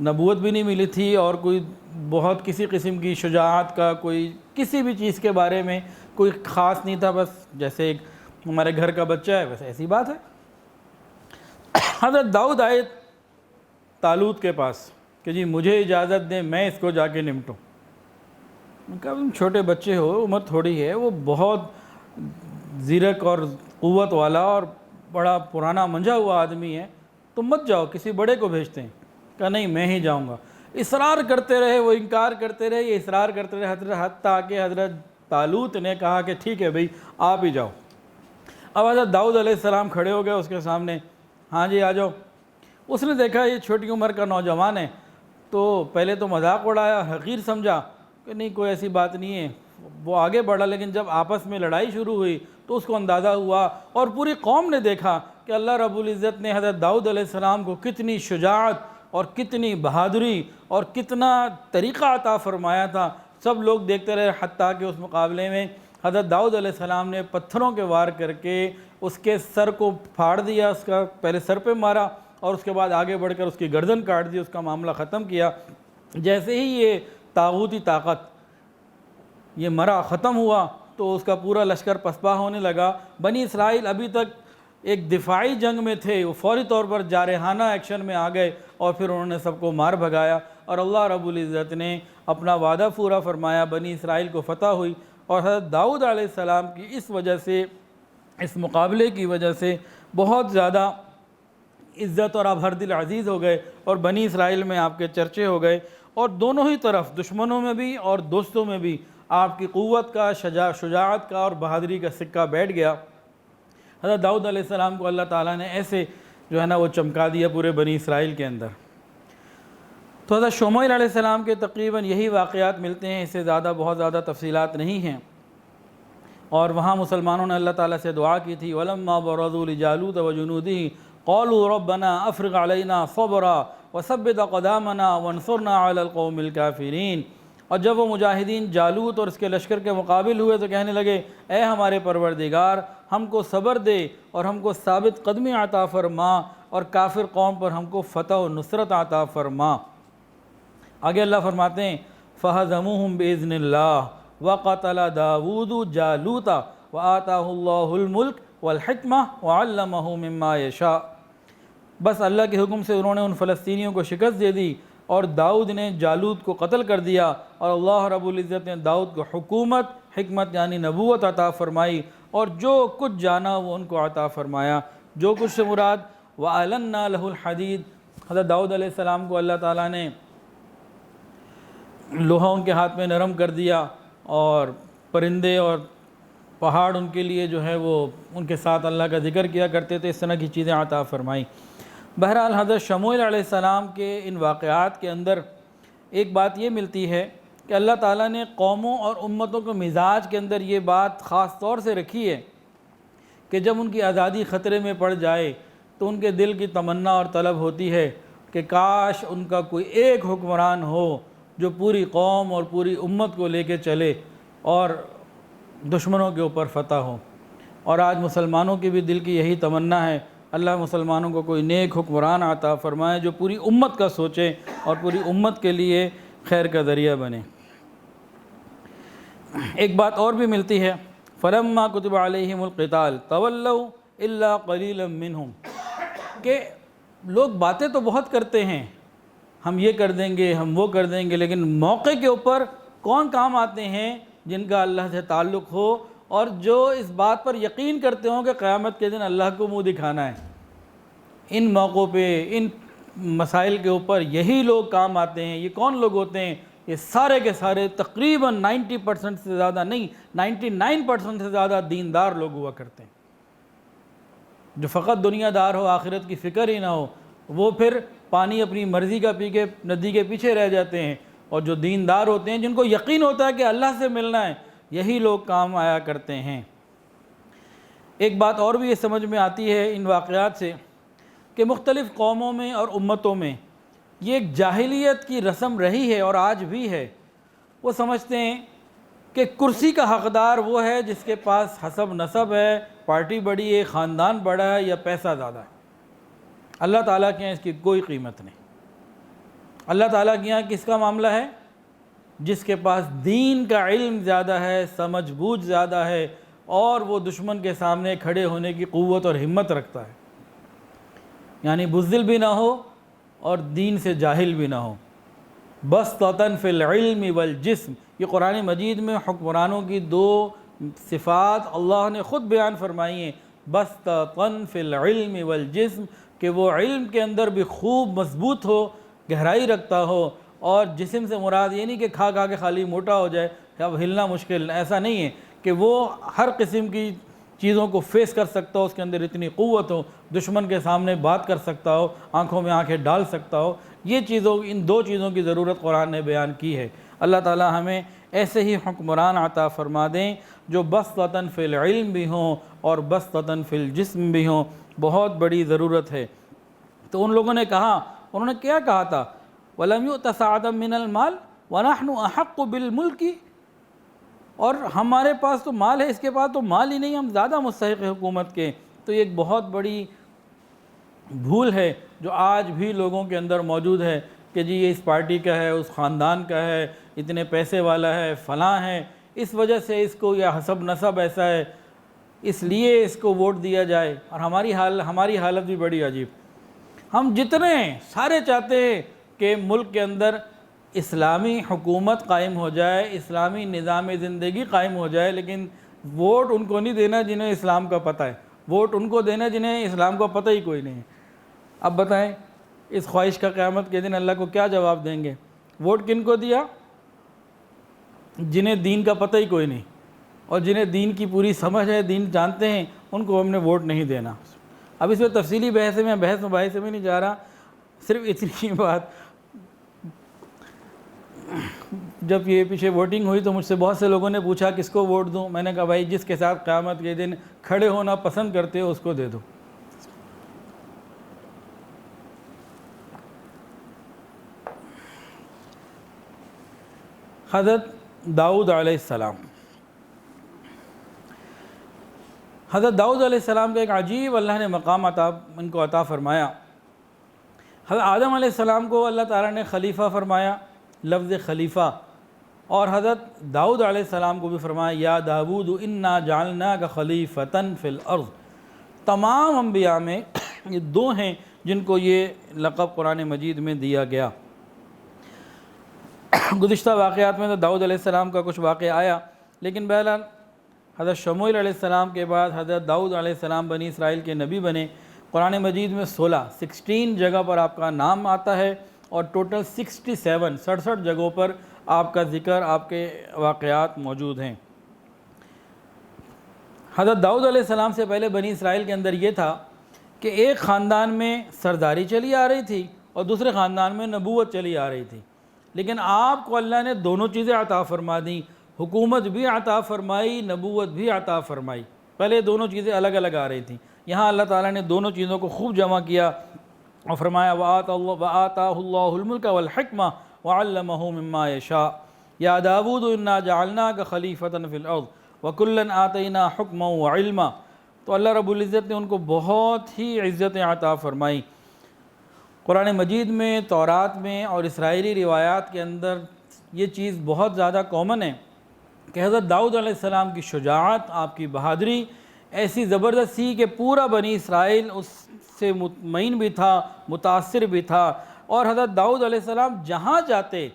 نبوت بھی نہیں ملی تھی اور کوئی بہت کسی قسم کی شجاعت کا، کوئی کسی بھی چیز کے بارے میں کوئی خاص نہیں تھا، بس جیسے ایک ہمارے گھر کا بچہ ہے بس ایسی بات ہے۔ حضرت داؤد آئے طالوت کے پاس کہ جی مجھے اجازت دیں میں اس کو جا کے نمٹوں۔ میں کہا تم چھوٹے بچے ہو، عمر تھوڑی ہے، وہ بہت زیرک اور قوت والا اور بڑا پرانا منجھا ہوا آدمی ہے، تم مت جاؤ، کسی بڑے کو بھیجتے ہیں۔ کہا نہیں میں ہی جاؤں گا۔ اصرار کرتے رہے، وہ انکار کرتے رہے، یہ اصرار کرتے رہے، حتیٰ کہ حضرت طالوت نے کہا کہ ٹھیک ہے بھئی آپ ہی جاؤ۔ اب حضرت داؤد علیہ السلام کھڑے ہو گئے اس کے سامنے، ہاں جی آ جاؤ۔ اس نے دیکھا یہ چھوٹی عمر کا نوجوان ہے، تو پہلے تو مذاق اڑایا، حقیر سمجھا کہ نہیں کوئی ایسی بات نہیں ہے، وہ آگے بڑھا، لیکن جب آپس میں لڑائی شروع ہوئی تو اس کو اندازہ ہوا اور پوری قوم نے دیکھا کہ اللہ رب العزت نے حضرت داؤد علیہ السلام کو کتنی شجاعت اور کتنی بہادری اور کتنا طریقہ عطا فرمایا تھا۔ سب لوگ دیکھتے رہے، حتیٰ کہ اس مقابلے میں حضرت داؤد علیہ السلام نے پتھروں کے وار کر کے اس کے سر کو پھاڑ دیا، اس کا پہلے سر پہ مارا اور اس کے بعد آگے بڑھ کر اس کی گردن کاٹ دی، اس کا معاملہ ختم کیا۔ جیسے ہی یہ طاغوتی طاقت یہ مرا ختم ہوا تو اس کا پورا لشکر پسپا ہونے لگا۔ بنی اسرائیل ابھی تک ایک دفاعی جنگ میں تھے، وہ فوری طور پر جارحانہ ایکشن میں آ گئے اور پھر انہوں نے سب کو مار بھگایا، اور اللہ رب العزت نے اپنا وعدہ پورا فرمایا، بنی اسرائیل کو فتح ہوئی۔ اور حضرت داؤد علیہ السلام کی اس وجہ سے، اس مقابلے کی وجہ سے بہت زیادہ عزت اور آپ ہر دل عزیز ہو گئے اور بنی اسرائیل میں آپ کے چرچے ہو گئے، اور دونوں ہی طرف دشمنوں میں بھی اور دوستوں میں بھی آپ کی قوت کا، شجاعت کا اور بہادری کا سکہ بیٹھ گیا۔ حضرت داؤد علیہ السلام کو اللہ تعالیٰ نے ایسے جو ہے نا وہ چمکا دیا پورے بنی اسرائیل کے اندر۔ تو حضرت شمعیل علیہ السلام کے تقریباً یہی واقعات ملتے ہیں، اس سے زیادہ بہت زیادہ تفصیلات نہیں ہیں، اور وہاں مسلمانوں نے اللہ تعالیٰ سے دعا کی تھی وَلَمَّا بَرَزُوا لِجَالُوتَ وَجُنُودِهِ قَالُوا رَبَّنَا أَفْرِغْ عَلَيْنَا صَبْرًا وَثَبِّتْ أَقْدَامَنَا وَانصُرْنَا عَلَى الْقَوْمِ الْكَافِرِينَ۔ اور جب وہ مجاہدین جالوت اور اس کے لشکر کے مقابل ہوئے تو کہنے لگے اے ہمارے پروردگار ہم کو صبر دے اور ہم کو ثابت قدمی عطا فرما اور کافر قوم پر ہم کو فتح و نصرت عطا فرما۔ آگے اللہ فرماتے ہیں فَهَزَمُوهُمْ بِإِذْنِ اللَّهِ وَقَتَلَ دَاوُودُ جَالُوتَ وَآتَاهُ اللَّهُ الْمُلْكَ وَالْحِكْمَةَ وَعَلَّمَهُ مِمَّا يَشَاءُ۔ بس اللہ کے حکم سے انہوں نے ان فلسطینیوں کو شکست دے دی اور داؤد نے جالوت کو قتل کر دیا، اور اللہ رب العزت نے داؤد کو حکومت، حکمت یعنی نبوت عطا فرمائی، اور جو کچھ جانا وہ ان کو عطا فرمایا۔ جو کچھ سے مراد وَأَلَنَّا لَهُ الْحَدِيدَ، حضرت داؤد علیہ السلام کو اللہ تعالیٰ نے لوہا ان کے ہاتھ میں نرم کر دیا، اور پرندے اور پہاڑ ان کے لیے جو ہے وہ ان کے ساتھ اللہ کا ذکر کیا کرتے تھے، اس طرح کی چیزیں عطا فرمائیں۔ بہرحال حضرت شموئیل علیہ السلام کے ان واقعات کے اندر ایک بات یہ ملتی ہے کہ اللہ تعالیٰ نے قوموں اور امتوں کے مزاج کے اندر یہ بات خاص طور سے رکھی ہے کہ جب ان کی آزادی خطرے میں پڑ جائے تو ان کے دل کی تمنا اور طلب ہوتی ہے کہ کاش ان کا کوئی ایک حکمران ہو جو پوری قوم اور پوری امت کو لے کے چلے اور دشمنوں کے اوپر فتح ہو۔ اور آج مسلمانوں کی بھی دل کی یہی تمنا ہے، اللہ مسلمانوں کو کوئی نیک حکمران عطا فرمائے جو پوری امت کا سوچے اور پوری امت کے لیے خیر کا ذریعہ بنے۔ ایک بات اور بھی ملتی ہے فَلَمَّا كُتِبَ عَلَيْهِمُ الْقِتَالُ تَوَلَّوْا إِلَّا قَلِيلًا مِّنْهُمْ، کہ لوگ باتیں تو بہت کرتے ہیں، ہم یہ کر دیں گے، ہم وہ کر دیں گے، لیکن موقع کے اوپر کون کام آتے ہیں جن کا اللہ سے تعلق ہو اور جو اس بات پر یقین کرتے ہوں کہ قیامت کے دن اللہ کو منہ دکھانا ہے۔ ان موقعوں پہ، ان مسائل کے اوپر یہی لوگ کام آتے ہیں۔ یہ کون لوگ ہوتے ہیں؟ یہ سارے کے سارے تقریباً 90% سے زیادہ نہیں، 99% سے زیادہ دیندار لوگ ہوا کرتے ہیں، جو فقط دنیا دار ہو، آخرت کی فکر ہی نہ ہو، وہ پھر پانی اپنی مرضی کا پی کے ندی کے پیچھے رہ جاتے ہیں، اور جو دیندار ہوتے ہیں جن کو یقین ہوتا ہے کہ اللہ سے ملنا ہے، یہی لوگ کام آیا کرتے ہیں۔ ایک بات اور بھی یہ سمجھ میں آتی ہے ان واقعات سے کہ مختلف قوموں میں اور امتوں میں یہ ایک جاہلیت کی رسم رہی ہے اور آج بھی ہے۔ وہ سمجھتے ہیں کہ کرسی کا حقدار وہ ہے جس کے پاس حسب نسب ہے، پارٹی بڑی ہے، خاندان بڑا ہے یا پیسہ زیادہ ہے۔ اللہ تعالیٰ کے یہاں اس کی کوئی قیمت نہیں۔ اللہ تعالیٰ کے یہاں کس کا معاملہ ہے؟ جس کے پاس دین کا علم زیادہ ہے، سمجھ بوجھ زیادہ ہے، اور وہ دشمن کے سامنے کھڑے ہونے کی قوت اور ہمت رکھتا ہے، یعنی بزدل بھی نہ ہو اور دین سے جاہل بھی نہ ہو۔ بسطۃً فی العلم والجسم، یہ قرآن مجید میں حکمرانوں کی دو صفات اللہ نے خود بیان فرمائی ہیں، بسطۃً فی العلم والجسم، کہ وہ علم کے اندر بھی خوب مضبوط ہو، گہرائی رکھتا ہو، اور جسم سے مراد یہ نہیں کہ کھا کھا کے خالی موٹا ہو جائے کہ اب ہلنا مشکل، ایسا نہیں ہے، کہ وہ ہر قسم کی چیزوں کو فیس کر سکتا ہو، اس کے اندر اتنی قوت ہو، دشمن کے سامنے بات کر سکتا ہو، آنکھوں میں آنکھیں ڈال سکتا ہو۔ یہ چیزوں، ان دو چیزوں کی ضرورت قرآن نے بیان کی ہے۔ اللہ تعالی ہمیں ایسے ہی حکمران عطا فرما دیں جو بسطۃً فی العلم بھی ہوں اور بسطۃً فی الجسم بھی ہوں، بہت بڑی ضرورت ہے۔ تو ان لوگوں نے کہا، انہوں نے کیا کہا تھا؟ وَلَمْ يُؤْتَ سَعَةً مِّنَ الْمَالِ وَنَحْنُ أَحَقُّ بِالْمُلْكِ، اور ہمارے پاس تو مال ہے، اس کے پاس تو مال ہی نہیں، ہم زیادہ مستحق حکومت کے۔ تو یہ ایک بہت بڑی بھول ہے جو آج بھی لوگوں کے اندر موجود ہے کہ جی یہ اس پارٹی کا ہے، اس خاندان کا ہے، اتنے پیسے والا ہے، فلاں ہے، اس وجہ سے اس کو یا حسب نسب ایسا ہے، اس لیے اس کو ووٹ دیا جائے۔ اور ہماری حالت بھی بڑی عجیب، ہم جتنے سارے چاہتے ہیں کہ ملک کے اندر اسلامی حکومت قائم ہو جائے، اسلامی نظام زندگی قائم ہو جائے، لیکن ووٹ ان کو نہیں دینا جنہیں اسلام کا پتہ ہے، ووٹ ان کو دینا جنہیں اسلام کا پتہ ہی کوئی نہیں ہے۔ اب بتائیں اس خواہش کا قیامت کے دن اللہ کو کیا جواب دیں گے؟ ووٹ کن کو دیا؟ جنہیں دین کا پتہ ہی کوئی نہیں، اور جنہیں دین کی پوری سمجھ ہے، دین جانتے ہیں، ان کو ہم نے ووٹ نہیں دینا۔ اب اس میں تفصیلی بحث میں نہیں جا رہا، صرف اتنی بات جب یہ پیچھے ووٹنگ ہوئی تو مجھ سے بہت سے لوگوں نے پوچھا کس کو ووٹ دوں. میں نے کہا بھائی جس کے ساتھ قیامت کے دن کھڑے ہونا پسند کرتے ہو اس کو دے دو. حضرت داؤد علیہ السلام. حضرت داؤد علیہ السلام کا ایک عجیب اللہ نے مقام ان کو عطا فرمایا. حضرت آدم علیہ السلام کو اللہ تعالیٰ نے خلیفہ فرمایا، لفظ خلیفہ، اور حضرت داؤد علیہ السلام کو بھی فرمایا یا داؤد انا جعلناک خلیفتن فی الارض. تمام انبیاء میں یہ دو ہیں جن کو یہ لقب قرآن مجید میں دیا گیا. گزشتہ واقعات میں تو داؤد علیہ السلام کا کچھ واقعہ آیا، لیکن بہرحال حضرت شموئیل علیہ السلام کے بعد حضرت داؤد علیہ السلام بنی اسرائیل کے نبی بنے. قرآن مجید میں 16 جگہ پر آپ کا نام آتا ہے، اور ٹوٹل 67 جگہوں پر آپ کا ذکر، آپ کے واقعات موجود ہیں. حضرت داؤد علیہ السلام سے پہلے بنی اسرائیل کے اندر یہ تھا کہ ایک خاندان میں سرداری چلی آ رہی تھی اور دوسرے خاندان میں نبوت چلی آ رہی تھی، لیکن آپ کو اللہ نے دونوں چیزیں عطا فرما دیں، حکومت بھی عطا فرمائی، نبوت بھی عطا فرمائی. پہلے دونوں چیزیں الگ الگ آ رہی تھیں، یہاں اللہ تعالیٰ نے دونوں چیزوں کو خوب جمع کیا اور فرمایا وَآتَاهُ اللَّهُ الْمُلْكَ وَالْحِكْمَةَ وَعَلَّمَهُ مِمَّا يَشَاءُ يَا دَاوُودُ إِنَّا جَعَلْنَاكَ خَلِيفَةً فِي الْأَرْضِ وَكُلًّا آتَيْنَا حُكْمًا وَعِلْمًا. تو اللہ رب العزت نے ان کو بہت ہی عزتیں عطا فرمائی. قرآن مجید میں، تورات میں اور اسرائیلی روایات کے اندر یہ چیز بہت زیادہ کامن ہے کہ حضرت داؤد علیہ السلام کی شجاعت، آپ کی بہادری ایسی زبردست تھی کہ پورا بنی اسرائیل اس سے مطمئن بھی تھا، متاثر بھی تھا. اور حضرت داؤد علیہ السلام جہاں جاتے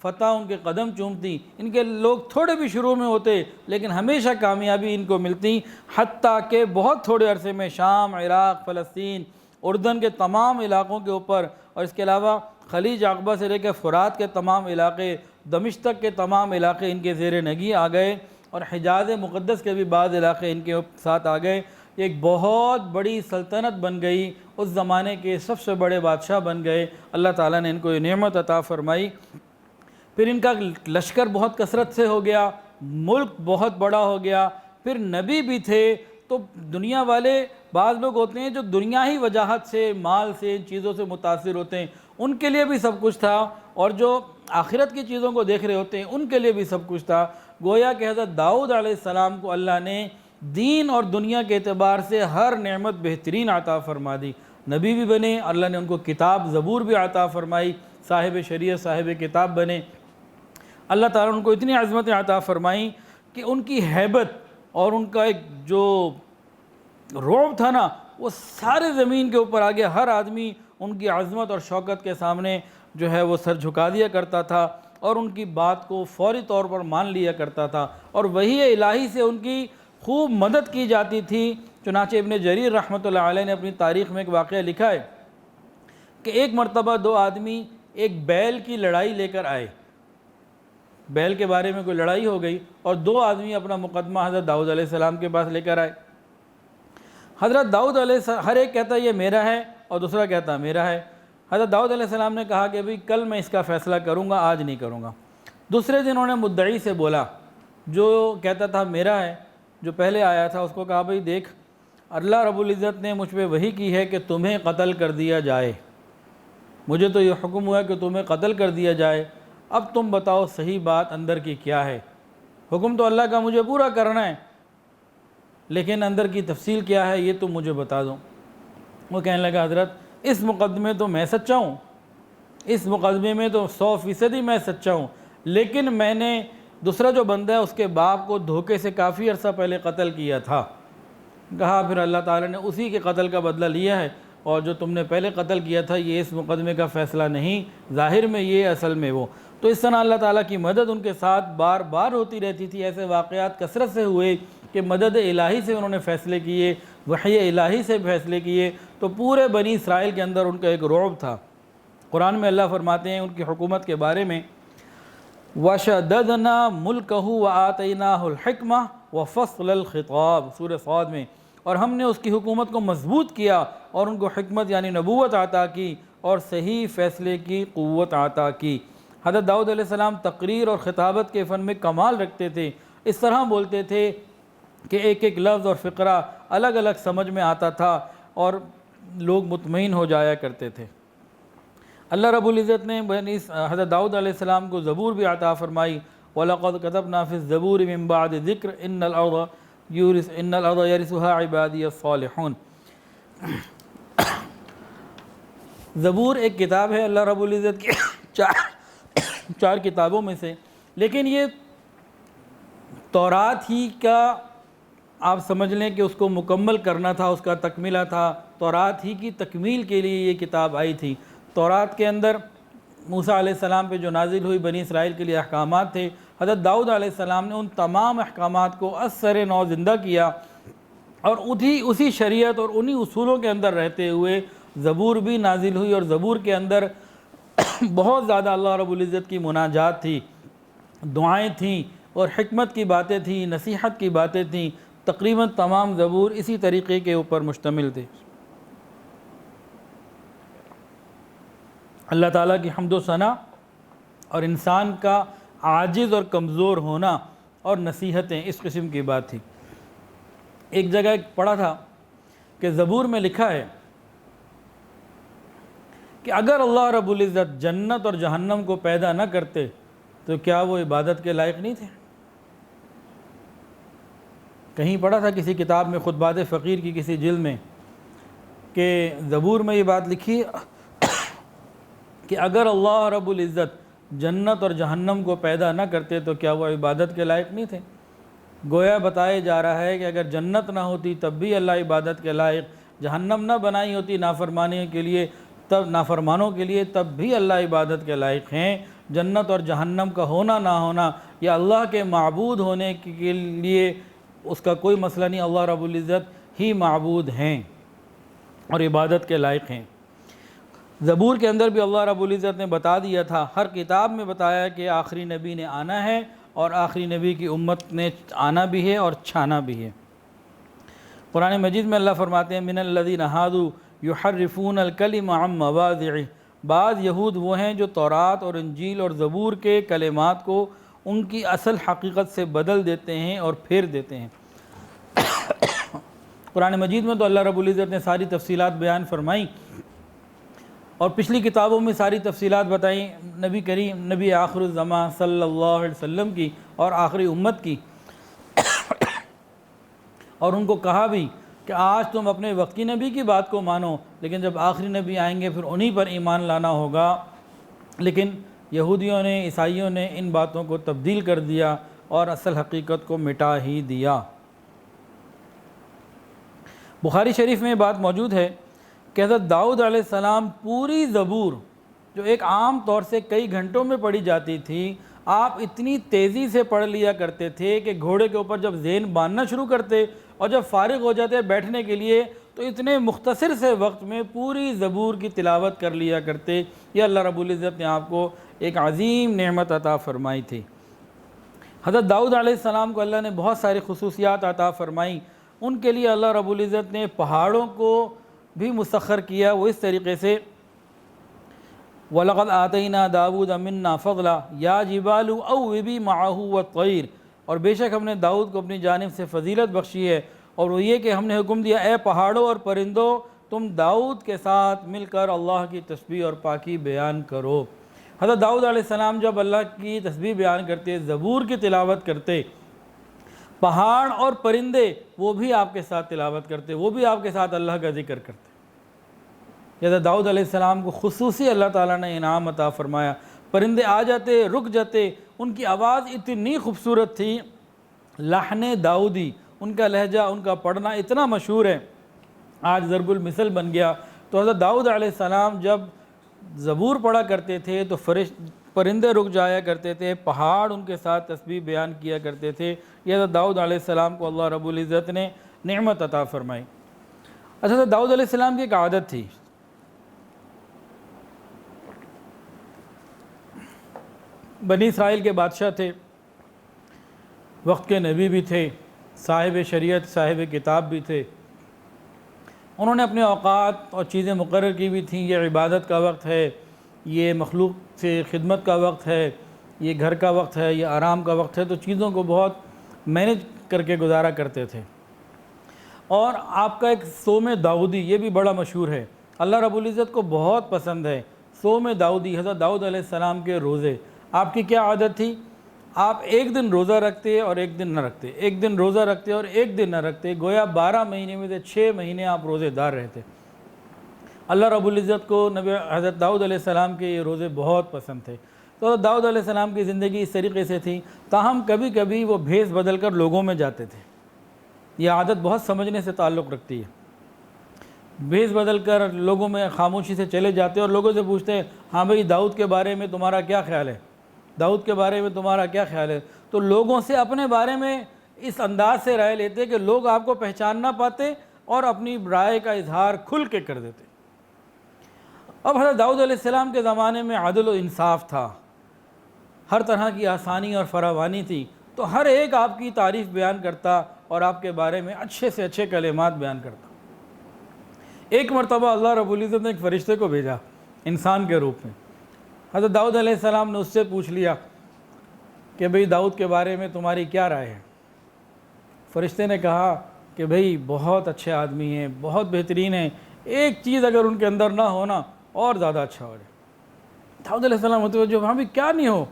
فتح ان کے قدم چومتی. ان کے لوگ تھوڑے بھی شروع میں ہوتے لیکن ہمیشہ کامیابی ان کو ملتی، حتیٰ کہ بہت تھوڑے عرصے میں شام، عراق، فلسطین، اردن کے تمام علاقوں کے اوپر، اور اس کے علاوہ خلیج عقبہ سے لے کے فرات کے تمام علاقے، دمشق کے تمام علاقے ان کے زیر نگی آ گئے، اور حجاز مقدس کے بھی بعض علاقے ان کے ساتھ آ گئے. ایک بہت بڑی سلطنت بن گئی، اس زمانے کے سب سے بڑے بادشاہ بن گئے. اللہ تعالیٰ نے ان کو یہ نعمت عطا فرمائی. پھر ان کا لشکر بہت کثرت سے ہو گیا، ملک بہت بڑا ہو گیا، پھر نبی بھی تھے. تو دنیا والے بعض لوگ ہوتے ہیں جو دنیا ہی وجاہت سے، مال سے، ان چیزوں سے متاثر ہوتے ہیں، ان کے لیے بھی سب کچھ تھا، اور جو آخرت کی چیزوں کو دیکھ رہے ہوتے ہیں ان کے لیے بھی سب کچھ تھا. گویا کہ حضرت داؤد علیہ السلام کو اللہ نے دین اور دنیا کے اعتبار سے ہر نعمت بہترین عطا فرما دی. نبی بھی بنے، اللہ نے ان کو کتاب زبور بھی عطا فرمائی، صاحب شریعت، صاحب کتاب بنے. اللہ تعالیٰ نے ان کو اتنی عظمتیں عطا فرمائیں کہ ان کی ہیبت اور ان کا ایک جو رعب تھا نا، وہ سارے زمین کے اوپر آ گیا. ہر آدمی ان کی عظمت اور شوکت کے سامنے جو ہے وہ سر جھکا دیا کرتا تھا، اور ان کی بات کو فوری طور پر مان لیا کرتا تھا، اور وحی الہی سے ان کی خوب مدد کی جاتی تھی. چنانچہ ابن جریر رحمۃ اللہ علیہ نے اپنی تاریخ میں ایک واقعہ لکھا ہے کہ ایک مرتبہ دو آدمی ایک بیل کی لڑائی لے کر آئے. بیل کے بارے میں کوئی لڑائی ہو گئی، اور دو آدمی اپنا مقدمہ حضرت داؤد علیہ السلام کے پاس لے کر آئے. حضرت داؤد علیہ السلام ہر ایک کہتا یہ میرا ہے اور دوسرا کہتا میرا ہے. حضرت داؤد علیہ السلام نے کہا کہ ابھی کل میں اس کا فیصلہ کروں گا، آج نہیں کروں گا. دوسرے دن انہوں نے مدعی سے بولا، جو کہتا تھا میرا ہے، جو پہلے آیا تھا، اس کو کہا بھئی دیکھ، اللہ رب العزت نے مجھ پہ وحی کی ہے کہ تمہیں قتل کر دیا جائے. مجھے تو یہ حکم ہوا ہے کہ تمہیں قتل کر دیا جائے. اب تم بتاؤ صحیح بات اندر کی کیا ہے؟ حکم تو اللہ کا مجھے پورا کرنا ہے، لیکن اندر کی تفصیل کیا ہے یہ تم مجھے بتا دو. وہ کہنے لگا حضرت اس مقدمے تو میں سچا ہوں، اس مقدمے میں تو 100% میں سچا ہوں، لیکن میں نے دوسرا جو بندہ ہے اس کے باپ کو دھوکے سے کافی عرصہ پہلے قتل کیا تھا. کہا پھر اللہ تعالیٰ نے اسی کے قتل کا بدلہ لیا ہے، اور جو تم نے پہلے قتل کیا تھا یہ اس مقدمے کا فیصلہ نہیں، ظاہر میں یہ، اصل میں وہ. تو اس طرح اللہ تعالیٰ کی مدد ان کے ساتھ بار بار ہوتی رہتی تھی. ایسے واقعات کثرت سے ہوئے کہ مدد الہی سے انہوں نے فیصلے کیے، وحی الہی سے فیصلے کیے. تو پورے بنی اسرائیل کے اندر ان کا ایک رعب تھا. قرآن میں اللہ فرماتے ہیں ان کی حکومت کے بارے میں وَشَدَّدْنَا مُلْكَهُ وَآتَيْنَاهُ الْحِكْمَةَ وَفَصْلَ الْخِطَابِ سورہ صاد میں. اور ہم نے اس کی حکومت کو مضبوط کیا اور ان کو حکمت یعنی نبوت عطا کی اور صحیح فیصلے کی قوت عطا کی. حضرت داؤد علیہ السلام تقریر اور خطابت کے فن میں کمال رکھتے تھے، اس طرح بولتے تھے کہ ایک ایک لفظ اور فقرہ الگ الگ سمجھ میں آتا تھا اور لوگ مطمئن ہو جایا کرتے تھے۔ اللہ رب العزت نے حضرت داؤد علیہ السلام کو زبور بھی عطا فرمائی، وَلَقَدْ كَتَبْنَا فِي الزَّبُورِ مِن بَعْدِ ذِكْرِ إِنَّ الْأَرْضَ يَرِثُهَا عِبَادِيَ الصَّالِحُونَ۔ زبور ایک کتاب ہے اللہ رب العزت کی چار کتابوں میں سے، لیکن یہ تورات ہی کا آپ سمجھ لیں کہ اس کو مکمل کرنا تھا، اس کا تکملہ تھا، تورات ہی کی تکمیل کے لیے یہ کتاب آئی تھی۔ تورات کے اندر موسیٰ علیہ السلام پہ جو نازل ہوئی بنی اسرائیل کے لیے احکامات تھے، حضرت داؤد علیہ السلام نے ان تمام احکامات کو اثر نو زندہ کیا اور اسی شریعت اور انہی اصولوں کے اندر رہتے ہوئے زبور بھی نازل ہوئی، اور زبور کے اندر بہت زیادہ اللہ رب العزت کی مناجات تھی، دعائیں تھیں اور حکمت کی باتیں تھیں، نصیحت کی باتیں تھیں۔ تقریباً تمام زبور اسی طریقے کے اوپر مشتمل تھے۔ اللہ تعالیٰ کی حمد و ثنا اور انسان کا عاجز اور کمزور ہونا اور نصیحتیں اس قسم کی بات تھی۔ ایک جگہ پڑھا تھا کہ زبور میں لکھا ہے کہ اگر اللہ رب العزت جنت اور جہنم کو پیدا نہ کرتے تو کیا وہ عبادت کے لائق نہیں تھے؟ کہیں پڑھا تھا کسی کتاب میں، خطبات فقیر کی کسی جلد میں، کہ زبور میں یہ بات لکھی کہ اگر اللہ رب العزت جنت اور جہنم کو پیدا نہ کرتے تو کیا وہ عبادت کے لائق نہیں تھے؟ گویا بتایا جا رہا ہے کہ اگر جنت نہ ہوتی تب بھی اللہ عبادت کے لائق، جہنم نہ بنائی ہوتی نافرمانی کے لیے تب نافرمانوں کے لیے تب بھی اللہ عبادت کے لائق ہیں۔ جنت اور جہنم کا ہونا نہ ہونا یا اللہ کے معبود ہونے کے لیے اس کا کوئی مسئلہ نہیں، اللہ رب العزت ہی معبود ہیں اور عبادت کے لائق ہیں۔ زبور کے اندر بھی اللہ رب العزت نے بتا دیا تھا، ہر کتاب میں بتایا کہ آخری نبی نے آنا ہے اور آخری نبی کی امت نے آنا بھی ہے اور چھانا بھی ہے۔ قرآن مجید میں اللہ فرماتے ہیں من الذین ہادوا یحرفون الکلم عن مواضعہ، بعض یہود وہ ہیں جو تورات اور انجیل اور زبور کے کلمات کو ان کی اصل حقیقت سے بدل دیتے ہیں اور پھیر دیتے ہیں۔ قرآن مجید میں تو اللہ رب العزت نے ساری تفصیلات بیان فرمائیں اور پچھلی کتابوں میں ساری تفصیلات بتائیں نبی کریم، نبی آخر الزمان صلی اللہ علیہ وسلم کی اور آخری امت کی، اور ان کو کہا بھی کہ آج تم اپنے وقت کی نبی کی بات کو مانو، لیکن جب آخری نبی آئیں گے پھر انہی پر ایمان لانا ہوگا۔ لیکن یہودیوں نے، عیسائیوں نے ان باتوں کو تبدیل کر دیا اور اصل حقیقت کو مٹا ہی دیا۔ بخاری شریف میں یہ بات موجود ہے کہ حضرت داؤد علیہ السلام پوری زبور جو ایک عام طور سے کئی گھنٹوں میں پڑھی جاتی تھی، آپ اتنی تیزی سے پڑھ لیا کرتے تھے کہ گھوڑے کے اوپر جب ذہن باندھنا شروع کرتے اور جب فارغ ہو جاتے بیٹھنے کے لیے تو اتنے مختصر سے وقت میں پوری زبور کی تلاوت کر لیا کرتے۔ یہ اللہ رب العزت نے آپ کو ایک عظیم نعمت عطا فرمائی تھی۔ حضرت داؤد علیہ السلام کو اللہ نے بہت ساری خصوصیات عطا فرمائیں۔ ان کے لیے اللہ رب العزت نے پہاڑوں کو بھی مسخر کیا، وہ اس طریقے سے وَلَقَدْ آتَيْنَا دَاوُودَ مِنَّا فَضْلًا يَا جِبَالُ أَوِّبِي مَعَهُ وَالطَّيْرِ، اور بے شک ہم نے داؤد کو اپنی جانب سے فضیلت بخشی ہے، اور وہ یہ کہ ہم نے حکم دیا اے پہاڑوں اور پرندوں تم داؤد کے ساتھ مل کر اللہ کی تسبیح اور پاکی بیان کرو۔ حضرت داؤد علیہ السلام جب اللہ کی تسبیح بیان کرتے، زبور کی تلاوت کرتے، پہاڑ اور پرندے وہ بھی آپ کے ساتھ تلاوت کرتے، وہ بھی آپ کے ساتھ اللہ کا ذکر کرتے۔ حضرت داؤد علیہ السلام کو خصوصی اللہ تعالیٰ نے انعام عطا فرمایا۔ پرندے آ جاتے، رک جاتے، ان کی آواز اتنی خوبصورت تھی، لحن داؤدی، ان کا لہجہ، ان کا پڑھنا اتنا مشہور ہے، آج ضرب المثل بن گیا۔ تو حضرت داؤد علیہ السلام جب زبور پڑھا کرتے تھے تو پرندے رک جایا کرتے تھے، پہاڑ ان کے ساتھ تسبیح بیان کیا کرتے تھے۔ یہ حضرت داؤد علیہ السلام کو اللہ رب العزت نے نعمت عطا فرمائی۔ حضرت داؤد علیہ السلام کی ایک عادت تھی، بنی اسرائیل کے بادشاہ تھے، وقت کے نبی بھی تھے، صاحب شریعت صاحب کتاب بھی تھے۔ انہوں نے اپنے اوقات اور چیزیں مقرر کی بھی تھیں، یہ عبادت کا وقت ہے، یہ مخلوق سے خدمت کا وقت ہے، یہ گھر کا وقت ہے، یہ آرام کا وقت ہے، تو چیزوں کو بہت مینج کر کے گزارا کرتے تھے۔ اور آپ کا ایک صوم داؤدی یہ بھی بڑا مشہور ہے، اللہ رب العزت کو بہت پسند ہے صوم داؤدی، حضرت داؤد علیہ السلام کے روزے۔ آپ کی کیا عادت تھی؟ آپ ایک دن روزہ رکھتے اور ایک دن نہ رکھتے، ایک دن روزہ رکھتے اور ایک دن نہ رکھتے، گویا 12 مہینے میں سے 6 مہینے آپ روزے دار رہتے۔ اللہ رب العزت کو نبی حضرت داؤد علیہ السلام کے یہ روزے بہت پسند تھے۔ تو حضرت داؤد علیہ السلام کی زندگی اس طریقے سے تھی، تاہم کبھی کبھی وہ بھیس بدل کر لوگوں میں جاتے تھے۔ یہ عادت بہت سمجھنے سے تعلق رکھتی ہے۔ بھیس بدل کر لوگوں میں خاموشی سے چلے جاتے اور لوگوں سے پوچھتے ہیں، ہاں بھئی داؤد کے بارے میں تمہارا کیا خیال ہے؟ داؤد کے بارے میں تمہارا کیا خیال ہے؟ تو لوگوں سے اپنے بارے میں اس انداز سے رائے لیتے کہ لوگ آپ کو پہچان نہ پاتے اور اپنی رائے کا اظہار کھل کے کر دیتے۔ اب حضرت داؤد علیہ السلام کے زمانے میں عدل و انصاف تھا، ہر طرح کی آسانی اور فراوانی تھی، تو ہر ایک آپ کی تعریف بیان کرتا اور آپ کے بارے میں اچھے سے اچھے کلمات بیان کرتا۔ ایک مرتبہ اللہ رب العزت نے ایک فرشتے کو بھیجا انسان کے روپ میں۔ حضرت داؤد علیہ السلام نے اس سے پوچھ لیا کہ بھئی داؤد کے بارے میں تمہاری کیا رائے ہے؟ فرشتے نے کہا کہ بھئی بہت اچھے آدمی ہیں، بہت بہترین ہیں، ایک چیز اگر ان کے اندر نہ ہونا اور زیادہ اچھا ہو جائے۔ داؤد علیہ السلام متوجہ، وہاں بھی کیا نہیں ہو؟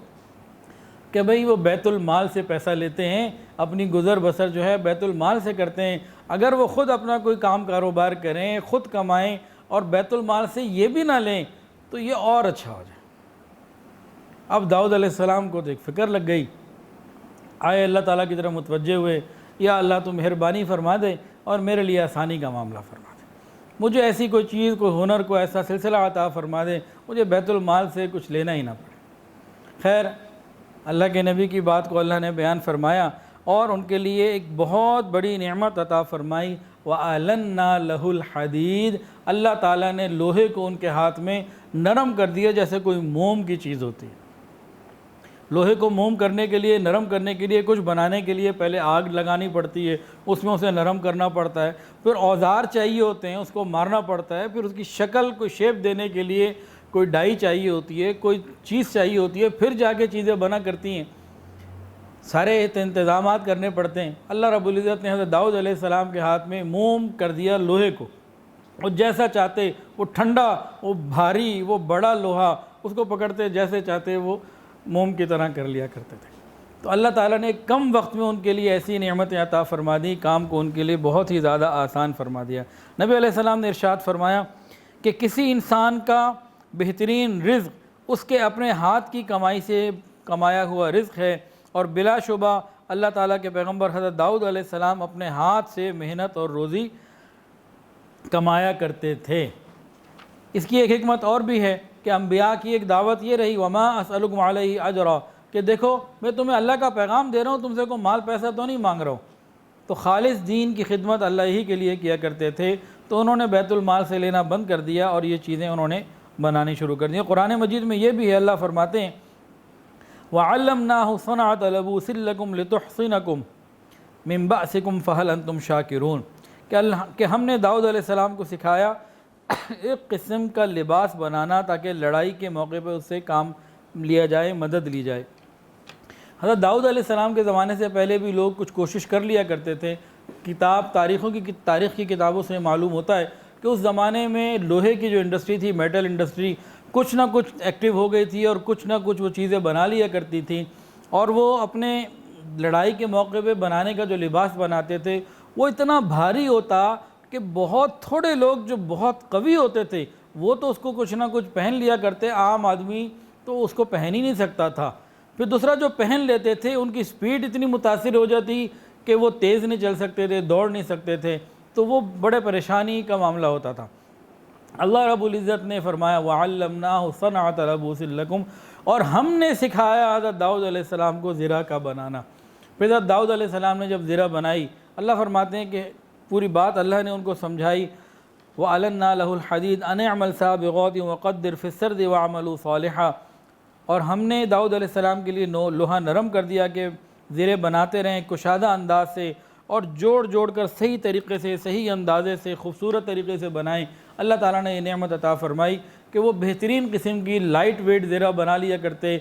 کہ بھئی وہ بیت المال سے پیسہ لیتے ہیں، اپنی گزر بسر جو ہے بیت المال سے کرتے ہیں، اگر وہ خود اپنا کوئی کام کاروبار کریں، خود کمائیں اور بیت المال سے یہ بھی نہ لیں تو یہ اور اچھا ہو جائے۔ اب داؤد علیہ السلام کو تو ایک فکر لگ گئی، آئے اللہ تعالیٰ کی طرف متوجہ ہوئے، یا اللہ تو مہربانی فرما دے اور میرے لیے آسانی کا معاملہ فرما دے، مجھے ایسی کوئی چیز، کوئی ہنر، کوئی ایسا سلسلہ عطا فرما دے، مجھے بیت المال سے کچھ لینا ہی نہ پڑے۔ خیر، اللہ کے نبی کی بات کو اللہ نے بیان فرمایا اور ان کے لیے ایک بہت بڑی نعمت عطا فرمائی۔ وَأَلَنَّا لَهُ الْحَدِيدِ، اللہ تعالیٰ نے لوہے کو ان کے ہاتھ میں نرم کر دیا جیسے کوئی موم کی چیز ہوتی ہے۔ لوہے کو موم کرنے کے لیے، نرم کرنے کے لیے، کچھ بنانے کے لیے پہلے آگ لگانی پڑتی ہے، اس میں اسے نرم کرنا پڑتا ہے، پھر اوزار چاہیے ہوتے ہیں، اس کو مارنا پڑتا ہے، پھر اس کی شکل کو شیپ دینے کے لیے کوئی ڈائی چاہیے ہوتی ہے، کوئی چیز چاہیے ہوتی ہے، پھر جا کے چیزیں بنا کرتی ہیں، سارے انتظامات کرنے پڑتے ہیں۔ اللہ رب العزت نے حضرت داؤد علیہ السلام کے ہاتھ میں موم کر دیا لوہے کو، وہ جیسا چاہتے، وہ ٹھنڈا، وہ بھاری، وہ بڑا لوہا، اس کو پکڑتے جیسے چاہتے وہ موم کی طرح کر لیا کرتے تھے۔ تو اللہ تعالیٰ نے کم وقت میں ان کے لیے ایسی نعمتیں عطا فرما دی، کام کو ان کے لیے بہت ہی زیادہ آسان فرما دیا۔ نبی علیہ السلام نے ارشاد فرمایا کہ کسی انسان کا بہترین رزق اس کے اپنے ہاتھ کی کمائی سے کمایا ہوا رزق ہے، اور بلا شبہ اللہ تعالیٰ کے پیغمبر حضرت داؤد علیہ السلام اپنے ہاتھ سے محنت اور روزی کمایا کرتے تھے۔ اس کی ایک حکمت اور بھی ہے کہ انبیاء کی ایک دعوت یہ رہی، وما اسألکم علیہ اجرا، کہ دیکھو میں تمہیں اللہ کا پیغام دے رہا ہوں، تم سے کوئی مال پیسہ تو نہیں مانگ رہا ہوں۔ تو خالص دین کی خدمت اللہ ہی کے لیے کیا کرتے تھے، تو انہوں نے بیت المال سے لینا بند کر دیا اور یہ چیزیں انہوں نے بنانی شروع کر دی۔ قرآن مجید میں یہ بھی ہے، اللہ فرماتے ہیں وَعَلَّمْنَاهُ صَنْعَةَ لَبُوسٍ لَكُمْ لِتُحْصِنَكُمْ مِنْ بَأْسِكُمْ فَهَلْ أَنْتُمْ شَاكِرُونَ، کہ ہم نے داؤد علیہ السلام کو سکھایا ایک قسم کا لباس بنانا تاکہ لڑائی کے موقع پہ اس سے کام لیا جائے، مدد لی جائے۔ حضرت داؤد علیہ السلام کے زمانے سے پہلے بھی لوگ کچھ کوشش کر لیا کرتے تھے۔ تاریخ کی کتابوں سے معلوم ہوتا ہے کہ اس زمانے میں لوہے کی جو انڈسٹری تھی، میٹل انڈسٹری، کچھ نہ کچھ ایکٹیو ہو گئی تھی اور کچھ نہ کچھ وہ چیزیں بنا لیا کرتی تھیں، اور وہ اپنے لڑائی کے موقع پہ بنانے کا جو لباس بناتے تھے وہ اتنا بھاری ہوتا کہ بہت تھوڑے لوگ جو بہت قوی ہوتے تھے وہ تو اس کو کچھ نہ کچھ پہن لیا کرتے، عام آدمی تو اس کو پہن ہی نہیں سکتا تھا۔ پھر دوسرا جو پہن لیتے تھے ان کی سپیڈ اتنی متاثر ہو جاتی کہ وہ تیز نہیں چل سکتے تھے، دوڑ نہیں سکتے تھے، تو وہ بڑے پریشانی کا معاملہ ہوتا تھا۔ اللہ رب العزت نے فرمایا وَعَلَّمْنَاهُ صَنْعَةَ لَبُوسٍ لَكُمْ، اور ہم نے سکھایا حضرت داؤد علیہ السلام کو زرہ کا بنانا۔ پھر حضرت داؤد علیہ السلام نے جب زرہ بنائی، اللہ فرماتے ہیں کہ پوری بات اللہ نے ان کو سمجھائی، وَأَلَنَّا لَهُ الْحَدِيدَ أَنِ اعْمَلْ سَابِغَاتٍ وَقَدِّرْ فِي السَّرْدِ وَاعْمَلُوا صَالِحًا، اور ہم نے داؤد علیہ السلام کے لیے لوہا نرم کر دیا کہ زرے بناتے رہیں کشادہ انداز سے، اور جوڑ جوڑ کر صحیح طریقے سے، صحیح اندازے سے، خوبصورت طریقے سے بنائیں۔ اللہ تعالیٰ نے یہ نعمت عطا فرمائی کہ وہ بہترین قسم کی لائٹ ویٹ زرہ بنا لیا کرتے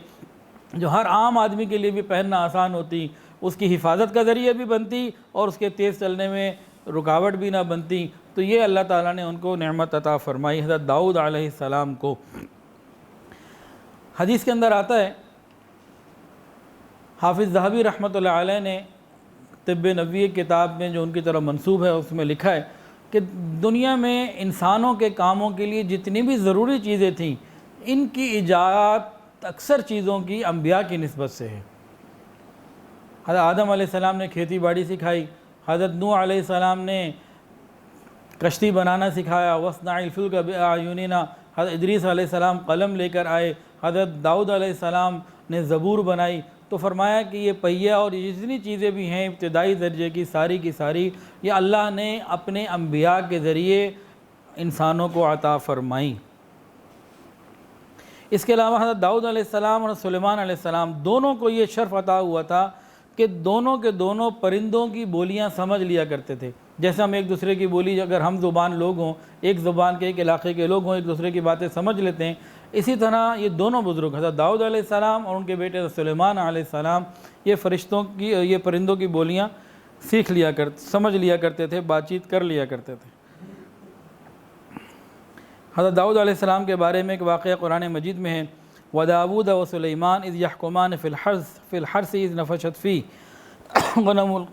جو ہر عام آدمی کے لیے بھی پہننا آسان ہوتی، اس کی حفاظت کا ذریعہ بھی بنتی اور اس کے تیز چلنے میں رکاوٹ بھی نہ بنتی۔ تو یہ اللہ تعالیٰ نے ان کو نعمت عطا فرمائی حضرت داؤد علیہ السلام کو۔ حدیث کے اندر آتا ہے، حافظ ذہبی رحمۃ اللہ علیہ نے طب نبوی کتاب میں جو ان کی طرف منسوب ہے اس میں لکھا ہے کہ دنیا میں انسانوں کے کاموں کے لیے جتنی بھی ضروری چیزیں تھیں ان کی ایجاد اکثر چیزوں کی انبیاء کی نسبت سے ہے۔ حضرت آدم علیہ السلام نے کھیتی باڑی سکھائی، حضرت نوح علیہ السلام نے کشتی بنانا سکھایا، وَاصْنَعِ الْفُلْكَ بِأَعْيُنِنَا، حضرت ادریس علیہ السلام قلم لے کر آئے، حضرت داؤد علیہ السلام نے زبور بنائی۔ تو فرمایا کہ یہ پہیہ اور یہ جتنی چیزیں بھی ہیں ابتدائی درجے کی ساری یہ اللہ نے اپنے انبیاء کے ذریعے انسانوں کو عطا فرمائیں۔ اس کے علاوہ حضرت داؤد علیہ السلام اور سلیمان علیہ السلام دونوں کو یہ شرف عطا ہوا تھا کہ دونوں کے دونوں پرندوں کی بولیاں سمجھ لیا کرتے تھے۔ جیسے ہم ایک دوسرے کی بولی، اگر ہم زبان لوگ ہوں، ایک زبان کے ایک علاقے کے لوگ ہوں، ایک دوسرے کی باتیں سمجھ لیتے ہیں، اسی طرح یہ دونوں بزرگ حضرت داؤد علیہ السلام اور ان کے بیٹے سلیمان علیہ السلام یہ پرندوں کی بولیاں سمجھ لیا کرتے تھے، بات چیت کر لیا کرتے تھے۔ حضرت داؤد علیہ السلام کے بارے میں ایک واقعہ قرآن مجید میں ہے، وَدَاوُودَ وَسُلَيْمَانَ إِذْ يَحْكُمَانِ فِي الْحَرْثِ إِذْ نَفَشَتْ فِيهِ غَنَمُ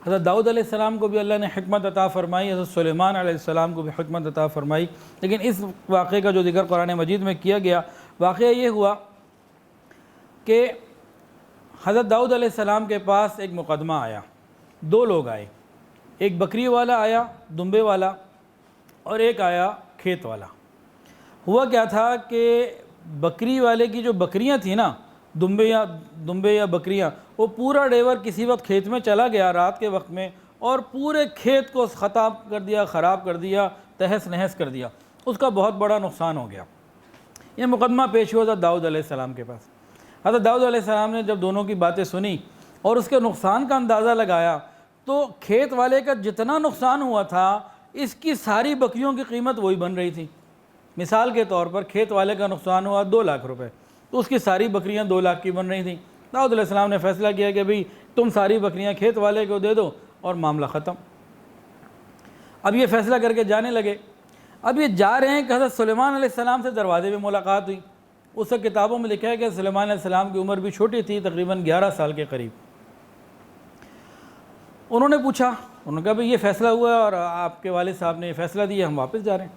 حضرت داؤد علیہ السلام کو بھی اللہ نے حکمت عطا فرمائی، حضرت سلیمان علیہ السلام کو بھی حکمت عطا فرمائی۔ لیکن اس واقعے کا جو ذکر قرآن مجید میں کیا گیا، واقعہ یہ ہوا کہ حضرت داؤد علیہ السلام کے پاس ایک مقدمہ آیا، دو لوگ آئے، ایک بکری والا آیا، دمبے والا، اور ایک آیا کھیت والا۔ ہوا کیا تھا کہ بکری والے کی جو بکریاں تھیں نا، دمبے یا بکریاں، وہ پورا ڈیور کسی وقت کھیت میں چلا گیا رات کے وقت میں اور پورے کھیت کو خطاب کر دیا، خراب کر دیا، تہس نہس کر دیا، اس کا بہت بڑا نقصان ہو گیا۔ یہ مقدمہ پیش ہوا حضرت داؤد علیہ السلام کے پاس۔ حضرت داؤد علیہ السلام نے جب دونوں کی باتیں سنی اور اس کے نقصان کا اندازہ لگایا تو کھیت والے کا جتنا نقصان ہوا تھا اس کی ساری بکریوں کی قیمت وہی بن رہی تھی۔ مثال کے طور پر کھیت والے کا نقصان ہوا 2 لاکھ روپے، تو اس کی ساری بکریاں 2 لاکھ کی بن رہی تھیں۔ داؤد علیہ السلام نے فیصلہ کیا کہ بھئی تم ساری بکریاں کھیت والے کو دے دو اور معاملہ ختم۔ اب یہ فیصلہ کر کے جانے لگے۔ اب یہ جا رہے ہیں کہ حضرت سلیمان علیہ السلام سے دروازے میں ملاقات ہوئی۔ اس وقت کتابوں میں لکھا ہے کہ سلیمان علیہ السلام کی عمر بھی چھوٹی تھی، تقریباً 11 سال کے قریب۔ انہوں نے پوچھا، انہوں نے کہا بھئی یہ فیصلہ ہوا ہے اور آپ کے والد صاحب نے یہ فیصلہ دیا، ہم واپس جا رہے ہیں۔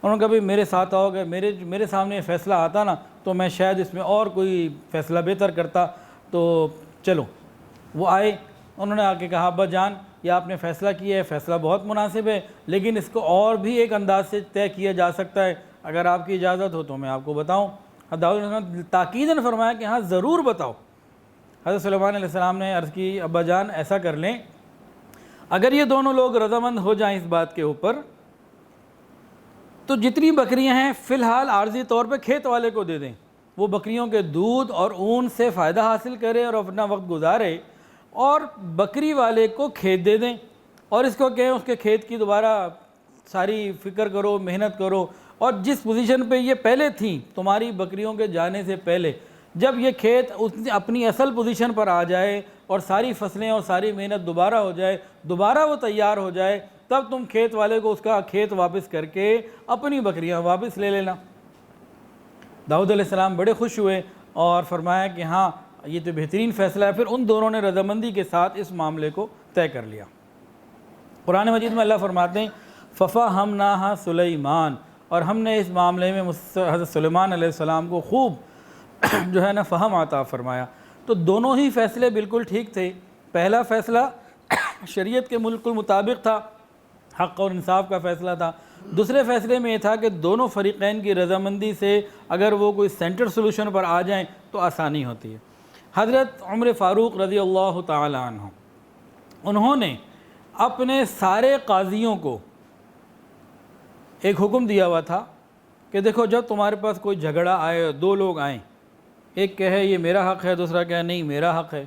انہوں نے کہا بھئی میرے ساتھ آؤ، اگر میرے سامنے یہ فیصلہ آتا نا تو میں شاید اس میں اور کوئی فیصلہ بہتر کرتا، تو چلو۔ وہ آئے، انہوں نے آ کے کہا ابا جان یہ آپ نے فیصلہ کیا ہے، فیصلہ بہت مناسب ہے، لیکن اس کو اور بھی ایک انداز سے طے کیا جا سکتا ہے، اگر آپ کی اجازت ہو تو میں آپ کو بتاؤں۔ داؤد علیہ السلام نے تاکیداً فرمایا کہ ہاں ضرور بتاؤ۔ حضرت سلیمان علیہ السلام نے عرض کی ابا جان ایسا کر لیں، اگر یہ دونوں لوگ رضامند ہو جائیں اس بات کے اوپر تو جتنی بکریاں ہیں فی الحال عارضی طور پہ کھیت والے کو دے دیں، وہ بکریوں کے دودھ اور اون سے فائدہ حاصل کرے اور اپنا وقت گزارے، اور بکری والے کو کھیت دے دیں اور اس کو کہیں اس کے کھیت کی دوبارہ ساری فکر کرو، محنت کرو، اور جس پوزیشن پہ یہ پہلے تھیں تمہاری بکریوں کے جانے سے پہلے، جب یہ کھیت اپنی اصل پوزیشن پر آ جائے اور ساری فصلیں اور ساری محنت دوبارہ ہو جائے، دوبارہ وہ تیار ہو جائے، تب تم کھیت والے کو اس کا کھیت واپس کر کے اپنی بکریاں واپس لے لینا۔ داؤد علیہ السلام بڑے خوش ہوئے اور فرمایا کہ ہاں یہ تو بہترین فیصلہ ہے۔ پھر ان دونوں نے رضامندی کے ساتھ اس معاملے کو طے کر لیا۔ قرآن مجید میں اللہ فرماتے ہیں فَفَهَمْنَاهَا سُلَيْمَانَ، اور ہم نے اس معاملے میں حضرت سلیمان علیہ السلام کو خوب جو ہے نا فہم عطا فرمایا۔ تو دونوں ہی فیصلے بالکل ٹھیک تھے۔ پہلا فیصلہ شریعت کے بالکل مطابق تھا، حق اور انصاف کا فیصلہ تھا۔ دوسرے فیصلے میں یہ تھا کہ دونوں فریقین کی رضامندی سے اگر وہ کوئی سینٹر سولوشن پر آ جائیں تو آسانی ہوتی ہے۔ حضرت عمر فاروق رضی اللہ تعالی عنہ، انہوں نے اپنے سارے قاضیوں کو ایک حکم دیا ہوا تھا کہ دیکھو جب تمہارے پاس کوئی جھگڑا آئے، 2 لوگ آئیں، ایک کہے یہ میرا حق ہے، دوسرا کہے نہیں میرا حق ہے،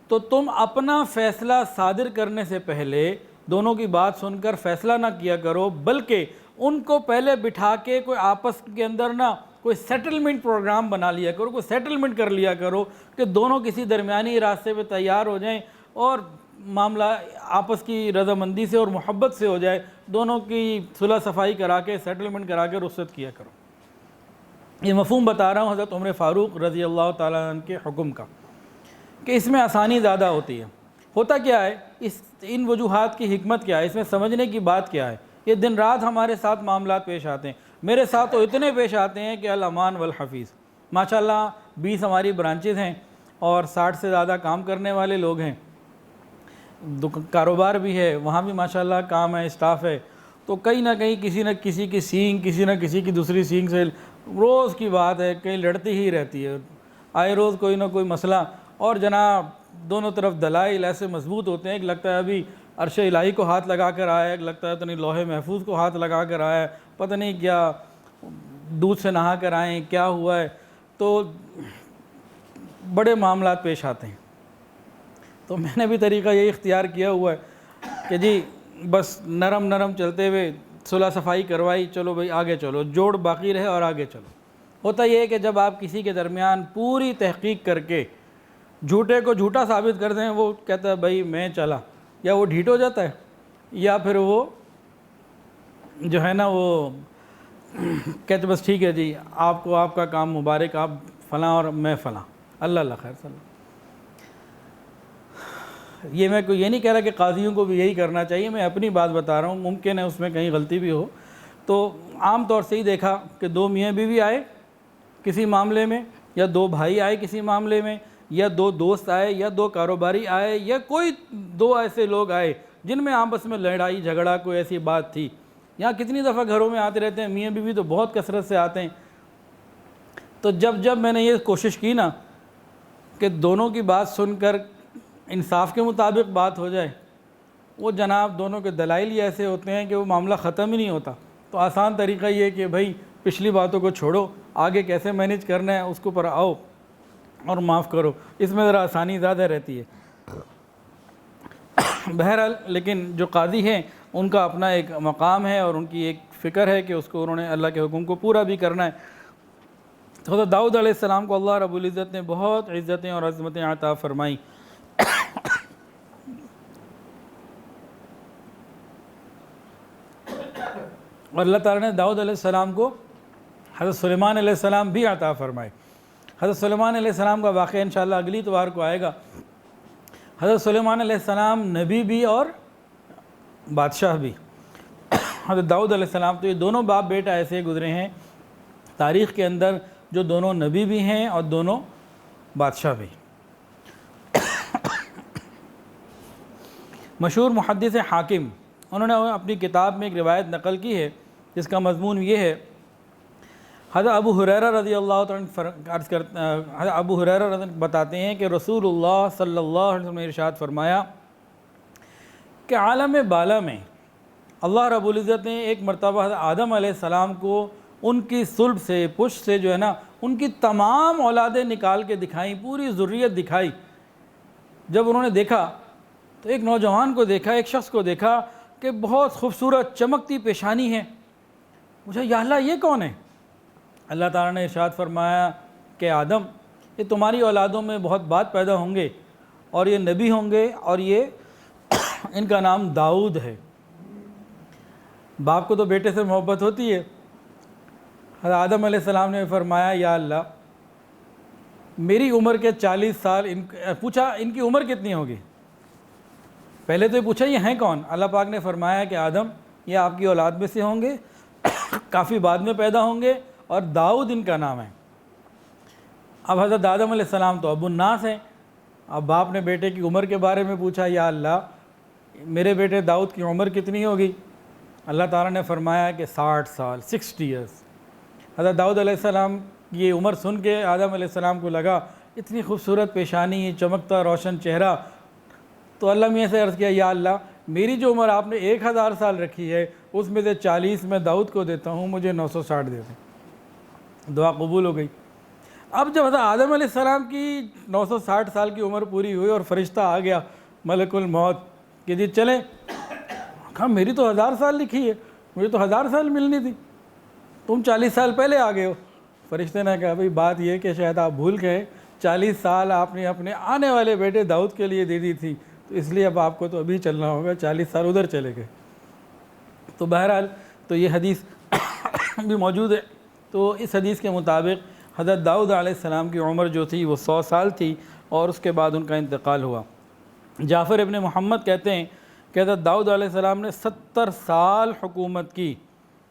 تو تم اپنا فیصلہ صادر کرنے سے پہلے دونوں کی بات سن کر فیصلہ نہ کیا کرو، بلکہ ان کو پہلے بٹھا کے کوئی آپس کے اندر نا کوئی سیٹلمنٹ پروگرام بنا لیا کرو، کوئی سیٹلمنٹ کر لیا کرو کہ دونوں کسی درمیانی راستے پہ تیار ہو جائیں اور معاملہ آپس کی رضامندی سے اور محبت سے ہو جائے، دونوں کی صلح صفائی کرا کے سیٹلمنٹ کرا کے رخصت کیا کرو۔ یہ مفہوم بتا رہا ہوں حضرت عمر فاروق رضی اللہ تعالیٰ عنہ کے حکم کا، کہ اس میں آسانی زیادہ ہوتی ہے۔ ہوتا کیا ہے، ان وجوہات کی حکمت کیا ہے، اس میں سمجھنے کی بات کیا ہے؟ یہ دن رات ہمارے ساتھ معاملات پیش آتے ہیں، میرے ساتھ تو اتنے پیش آتے ہیں کہ الامان والحفیظ۔ ماشاءاللہ 20 ہماری برانچز ہیں اور 60 سے زیادہ کام کرنے والے لوگ ہیں، کاروبار بھی ہے، وہاں بھی ماشاءاللہ کام ہے، اسٹاف ہے، تو کہیں نہ کہیں کسی نہ کسی کی سینگ کسی نہ کسی کی دوسری سینگ سے روز کی بات ہے، کہیں لڑتی ہی رہتی ہے، آئے روز کوئی نہ کوئی مسئلہ۔ اور جناب دونوں طرف دلائل ایسے مضبوط ہوتے ہیں کہ لگتا ہے ابھی عرش الہی کو ہاتھ لگا کر آیا ہے، لگتا ہے تو نہیں لوح محفوظ کو ہاتھ لگا کر آیا ہے، پتہ نہیں کیا دودھ سے نہا کر آئیں، کیا ہوا ہے، تو بڑے معاملات پیش آتے ہیں۔ تو میں نے بھی طریقہ یہی اختیار کیا ہوا ہے کہ جی بس نرم نرم چلتے ہوئے صلح صفائی کروائی، چلو بھائی آگے چلو، جوڑ باقی رہے اور آگے چلو۔ ہوتا یہ ہے کہ جب آپ کسی کے درمیان پوری تحقیق کر کے جھوٹے کو جھوٹا ثابت کر دیں، وہ کہتا ہے بھائی میں چلا، یا وہ ڈھیٹ ہو جاتا ہے، یا پھر وہ جو ہے نا وہ کہتے بس ٹھیک ہے جی آپ کو آپ کا کام مبارک، آپ فلاں اور میں فلاں، اللہ اللہ خیر صلی اللہ۔ یہ میں کوئی یہ نہیں کہہ رہا کہ قاضیوں کو بھی یہی کرنا چاہیے، میں اپنی بات بتا رہا ہوں، ممکن ہے اس میں کہیں غلطی بھی ہو۔ تو عام طور سے ہی دیکھا کہ 2 میاں بیوی آئے کسی معاملے میں، یا 2 بھائی آئے کسی معاملے میں، یا 2 دوست آئے، یا 2 کاروباری آئے، یا کوئی 2 ایسے لوگ آئے جن میں آپس میں لڑائی جھگڑا کوئی ایسی بات تھی۔ یہاں کتنی دفعہ گھروں میں آتے رہتے ہیں، میاں بیوی تو بہت کثرت سے آتے ہیں۔ تو جب میں نے یہ کوشش کی نا کہ دونوں کی بات سن کر انصاف کے مطابق بات ہو جائے، وہ جناب دونوں کے دلائل ہی ایسے ہوتے ہیں کہ وہ معاملہ ختم ہی نہیں ہوتا۔ تو آسان طریقہ یہ ہے کہ بھائی پچھلی باتوں کو چھوڑو، آگے کیسے مینیج کرنا ہے اس کے اوپر آؤ اور معاف کرو، اس میں ذرا آسانی زیادہ رہتی ہے۔ بہرحال لیکن جو قاضی ہیں ان کا اپنا ایک مقام ہے اور ان کی ایک فکر ہے کہ اس کو انہوں نے اللہ کے حکم کو پورا بھی کرنا ہے۔ تو حضرت داؤد علیہ السلام کو اللہ رب العزت نے بہت عزتیں اور عظمتیں عطا فرمائیں۔ اور اللہ تعالیٰ نے داؤد علیہ السلام کو حضرت سلیمان علیہ السلام بھی عطا فرمائے۔ حضرت سلیمان علیہ السلام کا واقعہ انشاءاللہ اگلی اتوار کو آئے گا۔ حضرت سلیمان علیہ السلام نبی بھی اور بادشاہ بھی۔ حضرت داؤد علیہ السلام تو یہ دونوں باپ بیٹا ایسے گزرے ہیں تاریخ کے اندر جو دونوں نبی بھی ہیں اور دونوں بادشاہ بھی۔ مشہور محدث حاکم انہوں نے اپنی کتاب میں ایک روایت نقل کی ہے جس کا مضمون یہ ہے، حضرت ابو ہریرہ رضی اللہ عنہ ابو ہریرہ رضی اللہ بتاتے ہیں کہ رسول اللہ صلی اللہ علیہ وسلم نے ارشاد فرمایا کہ عالم بالا میں اللہ رب العزت نے ایک مرتبہ حضرت آدم علیہ السلام کو ان کی صلب سے پشت سے جو ہے نا ان کی تمام اولادیں نکال کے دکھائیں، پوری ذریت دکھائی۔ جب انہوں نے دیکھا تو ایک نوجوان کو دیکھا، ایک شخص کو دیکھا کہ بہت خوبصورت چمکتی پیشانی ہے۔ مجھے یا اللہ یہ کون ہے؟ اللہ تعالیٰ نے ارشاد فرمایا کہ آدم یہ تمہاری اولادوں میں بہت بعد پیدا ہوں گے اور یہ نبی ہوں گے اور یہ ان کا نام داؤد ہے۔ باپ کو تو بیٹے سے محبت ہوتی ہے۔ حضرت آدم علیہ السلام نے فرمایا یا اللہ میری عمر کے 40 سال پوچھا ان کی عمر کتنی ہوگی؟ پہلے تو یہ پوچھا یہ ہیں کون؟ اللہ پاک نے فرمایا کہ آدم یہ آپ کی اولاد میں سے ہوں گے، کافی بعد میں پیدا ہوں گے اور داؤد ان کا نام ہے۔ اب حضرت آدم علیہ السلام تو ابو الناس ہیں۔ اب باپ نے بیٹے کی عمر کے بارے میں پوچھا یا اللہ میرے بیٹے داؤد کی عمر کتنی ہوگی؟ اللہ تعالیٰ نے فرمایا کہ 60 سال 60 ایئرس۔ حضرت داؤد علیہ السلام کی یہ عمر سن کے آدم علیہ السلام کو لگا اتنی خوبصورت پیشانی، چمکتا روشن چہرہ، تو اللہ میاں سے عرض کیا یا اللہ میری جو عمر آپ نے 1000 سال رکھی ہے اس میں سے 40 میں داؤد کو دیتا ہوں، مجھے 960 دے دیں۔ دعا قبول ہو گئی۔ اب جب حضرت آدم علیہ السلام کی 960 سال کی عمر پوری ہوئی اور فرشتہ آ گیا ملک الموت کہ جی چلیں، کہا میری تو 1000 سال لکھی ہے، مجھے تو 1000 سال ملنی تھی، تم 40 سال پہلے آ گئے ہو۔ فرشتے نے کہا بھئی بات یہ کہ شاید آپ بھول گئے، 40 سال آپ نے اپنے آنے والے بیٹے داؤد کے لیے دے دی تھی، تو اس لیے اب آپ کو تو ابھی چلنا ہوگا، 40 سال ادھر چلے گئے۔ تو بہرحال تو یہ حدیث بھی موجود ہے۔ تو اس حدیث کے مطابق حضرت داؤد علیہ السلام کی عمر جو تھی وہ 100 سال تھی، اور اس کے بعد ان کا انتقال ہوا۔ جعفر ابن محمد کہتے ہیں کہ حضرت داؤد علیہ السلام نے 70 سال حکومت کی۔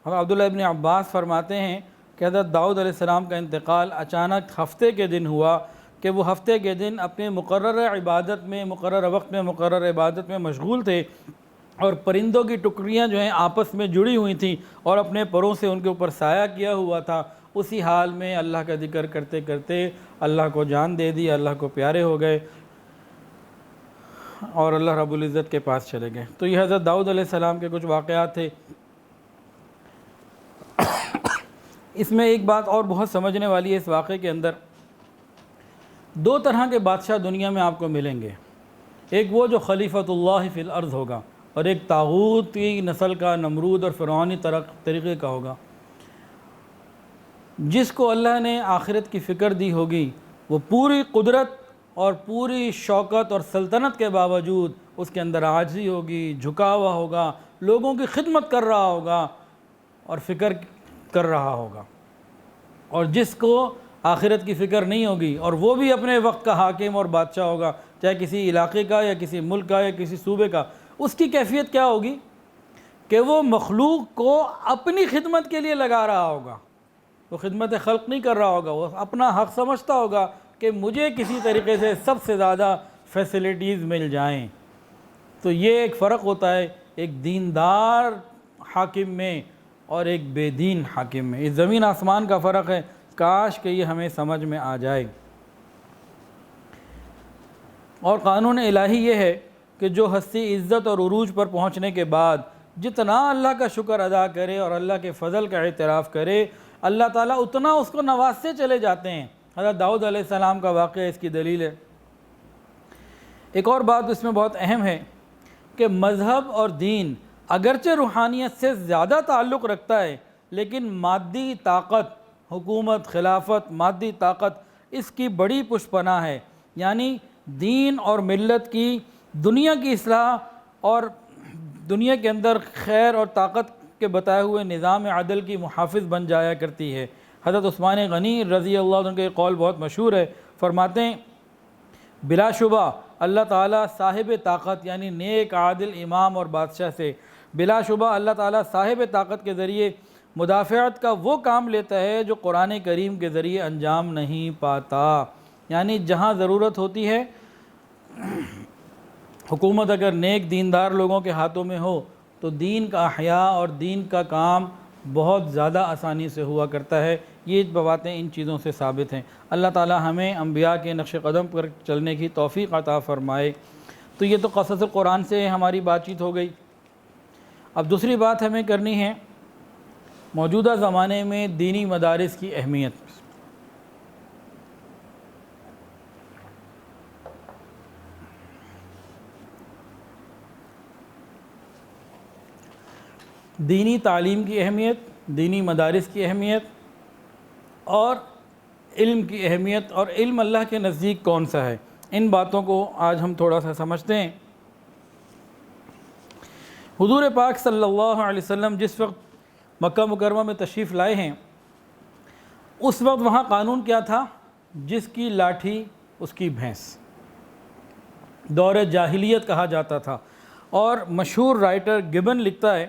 حضرت عبداللہ ابن عباس فرماتے ہیں کہ حضرت داؤد علیہ السلام کا انتقال اچانک ہفتے کے دن ہوا کہ وہ ہفتے کے دن اپنے مقررہ عبادت میں، مقررہ وقت میں، مقررہ عبادت میں مشغول تھے، اور پرندوں کی ٹکریاں جو ہیں آپس میں جڑی ہوئی تھیں اور اپنے پروں سے ان کے اوپر سایہ کیا ہوا تھا۔ اسی حال میں اللہ کا ذکر کرتے کرتے اللہ کو جان دے دی، اللہ کو پیارے ہو گئے اور اللہ رب العزت کے پاس چلے گئے۔ تو یہ حضرت داؤد علیہ السلام کے کچھ واقعات تھے۔ اس میں ایک بات اور بہت سمجھنے والی ہے اس واقعے کے اندر، 2 طرح کے بادشاہ دنیا میں آپ کو ملیں گے، ایک وہ جو خلیفۃ اللہ فی الارض ہوگا، اور ایک طاغوت کی نسل کا نمرود اور فرعونی طریقے کا ہوگا۔ جس کو اللہ نے آخرت کی فکر دی ہوگی وہ پوری قدرت اور پوری شوکت اور سلطنت کے باوجود اس کے اندر عاجزی ہوگی، جھکا ہوا ہوگا، لوگوں کی خدمت کر رہا ہوگا اور فکر کر رہا ہوگا۔ اور جس کو آخرت کی فکر نہیں ہوگی اور وہ بھی اپنے وقت کا حاکم اور بادشاہ ہوگا، چاہے کسی علاقے کا یا کسی ملک کا یا کسی صوبے کا، اس کی کیفیت کیا ہوگی کہ وہ مخلوق کو اپنی خدمت کے لیے لگا رہا ہوگا، وہ خدمت خلق نہیں کر رہا ہوگا، وہ اپنا حق سمجھتا ہوگا کہ مجھے کسی طریقے سے سب سے زیادہ فیسلٹیز مل جائیں۔ تو یہ ایک فرق ہوتا ہے ایک دیندار حاکم میں اور ایک بے دین حاکم میں، اس زمین آسمان کا فرق ہے، کاش کہ یہ ہمیں سمجھ میں آ جائے۔ اور قانون الہی یہ ہے کہ جو ہستی عزت اور عروج پر پہنچنے کے بعد جتنا اللہ کا شکر ادا کرے اور اللہ کے فضل کا اعتراف کرے، اللہ تعالیٰ اتنا اس کو نوازتے چلے جاتے ہیں۔ حضرت داؤد علیہ السلام کا واقعہ اس کی دلیل ہے۔ ایک اور بات اس میں بہت اہم ہے کہ مذہب اور دین اگرچہ روحانیت سے زیادہ تعلق رکھتا ہے، لیکن مادی طاقت، حکومت، خلافت، مادی طاقت اس کی بڑی پشپناہ ہے۔ یعنی دین اور ملت کی دنیا کی اصلاح اور دنیا کے اندر خیر اور طاقت کے بتائے ہوئے نظام عدل کی محافظ بن جایا کرتی ہے۔ حضرت عثمان غنی رضی اللہ عنہ کے قول بہت مشہور ہے، فرماتے ہیں بلا شبہ اللہ تعالیٰ صاحب طاقت یعنی نیک عادل امام اور بادشاہ سے، بلا شبہ اللہ تعالیٰ صاحب طاقت کے ذریعے مدافعت کا وہ کام لیتا ہے جو قرآن کریم کے ذریعے انجام نہیں پاتا۔ یعنی جہاں ضرورت ہوتی ہے حکومت اگر نیک دیندار لوگوں کے ہاتھوں میں ہو تو دین کا احیاء اور دین کا کام بہت زیادہ آسانی سے ہوا کرتا ہے۔ یہ باتیں ان چیزوں سے ثابت ہیں۔ اللہ تعالی ہمیں انبیاء کے نقش قدم پر چلنے کی توفیق عطا فرمائے۔ تو یہ تو قصص قرآن سے ہماری بات چیت ہو گئی۔ اب دوسری بات ہمیں کرنی ہے موجودہ زمانے میں دینی مدارس کی اہمیت۔ دینی تعلیم کی اہمیت، دینی مدارس کی اہمیت اور علم کی اہمیت، اور علم اللہ کے نزدیک کون سا ہے، ان باتوں کو آج ہم تھوڑا سا سمجھتے ہیں۔ حضور پاک صلی اللہ علیہ وسلم جس وقت مکہ مکرمہ میں تشریف لائے ہیں اس وقت وہاں قانون کیا تھا؟ جس کی لاٹھی اس کی بھینس، دور جاہلیت کہا جاتا تھا۔ اور مشہور رائٹر گبن لکھتا ہے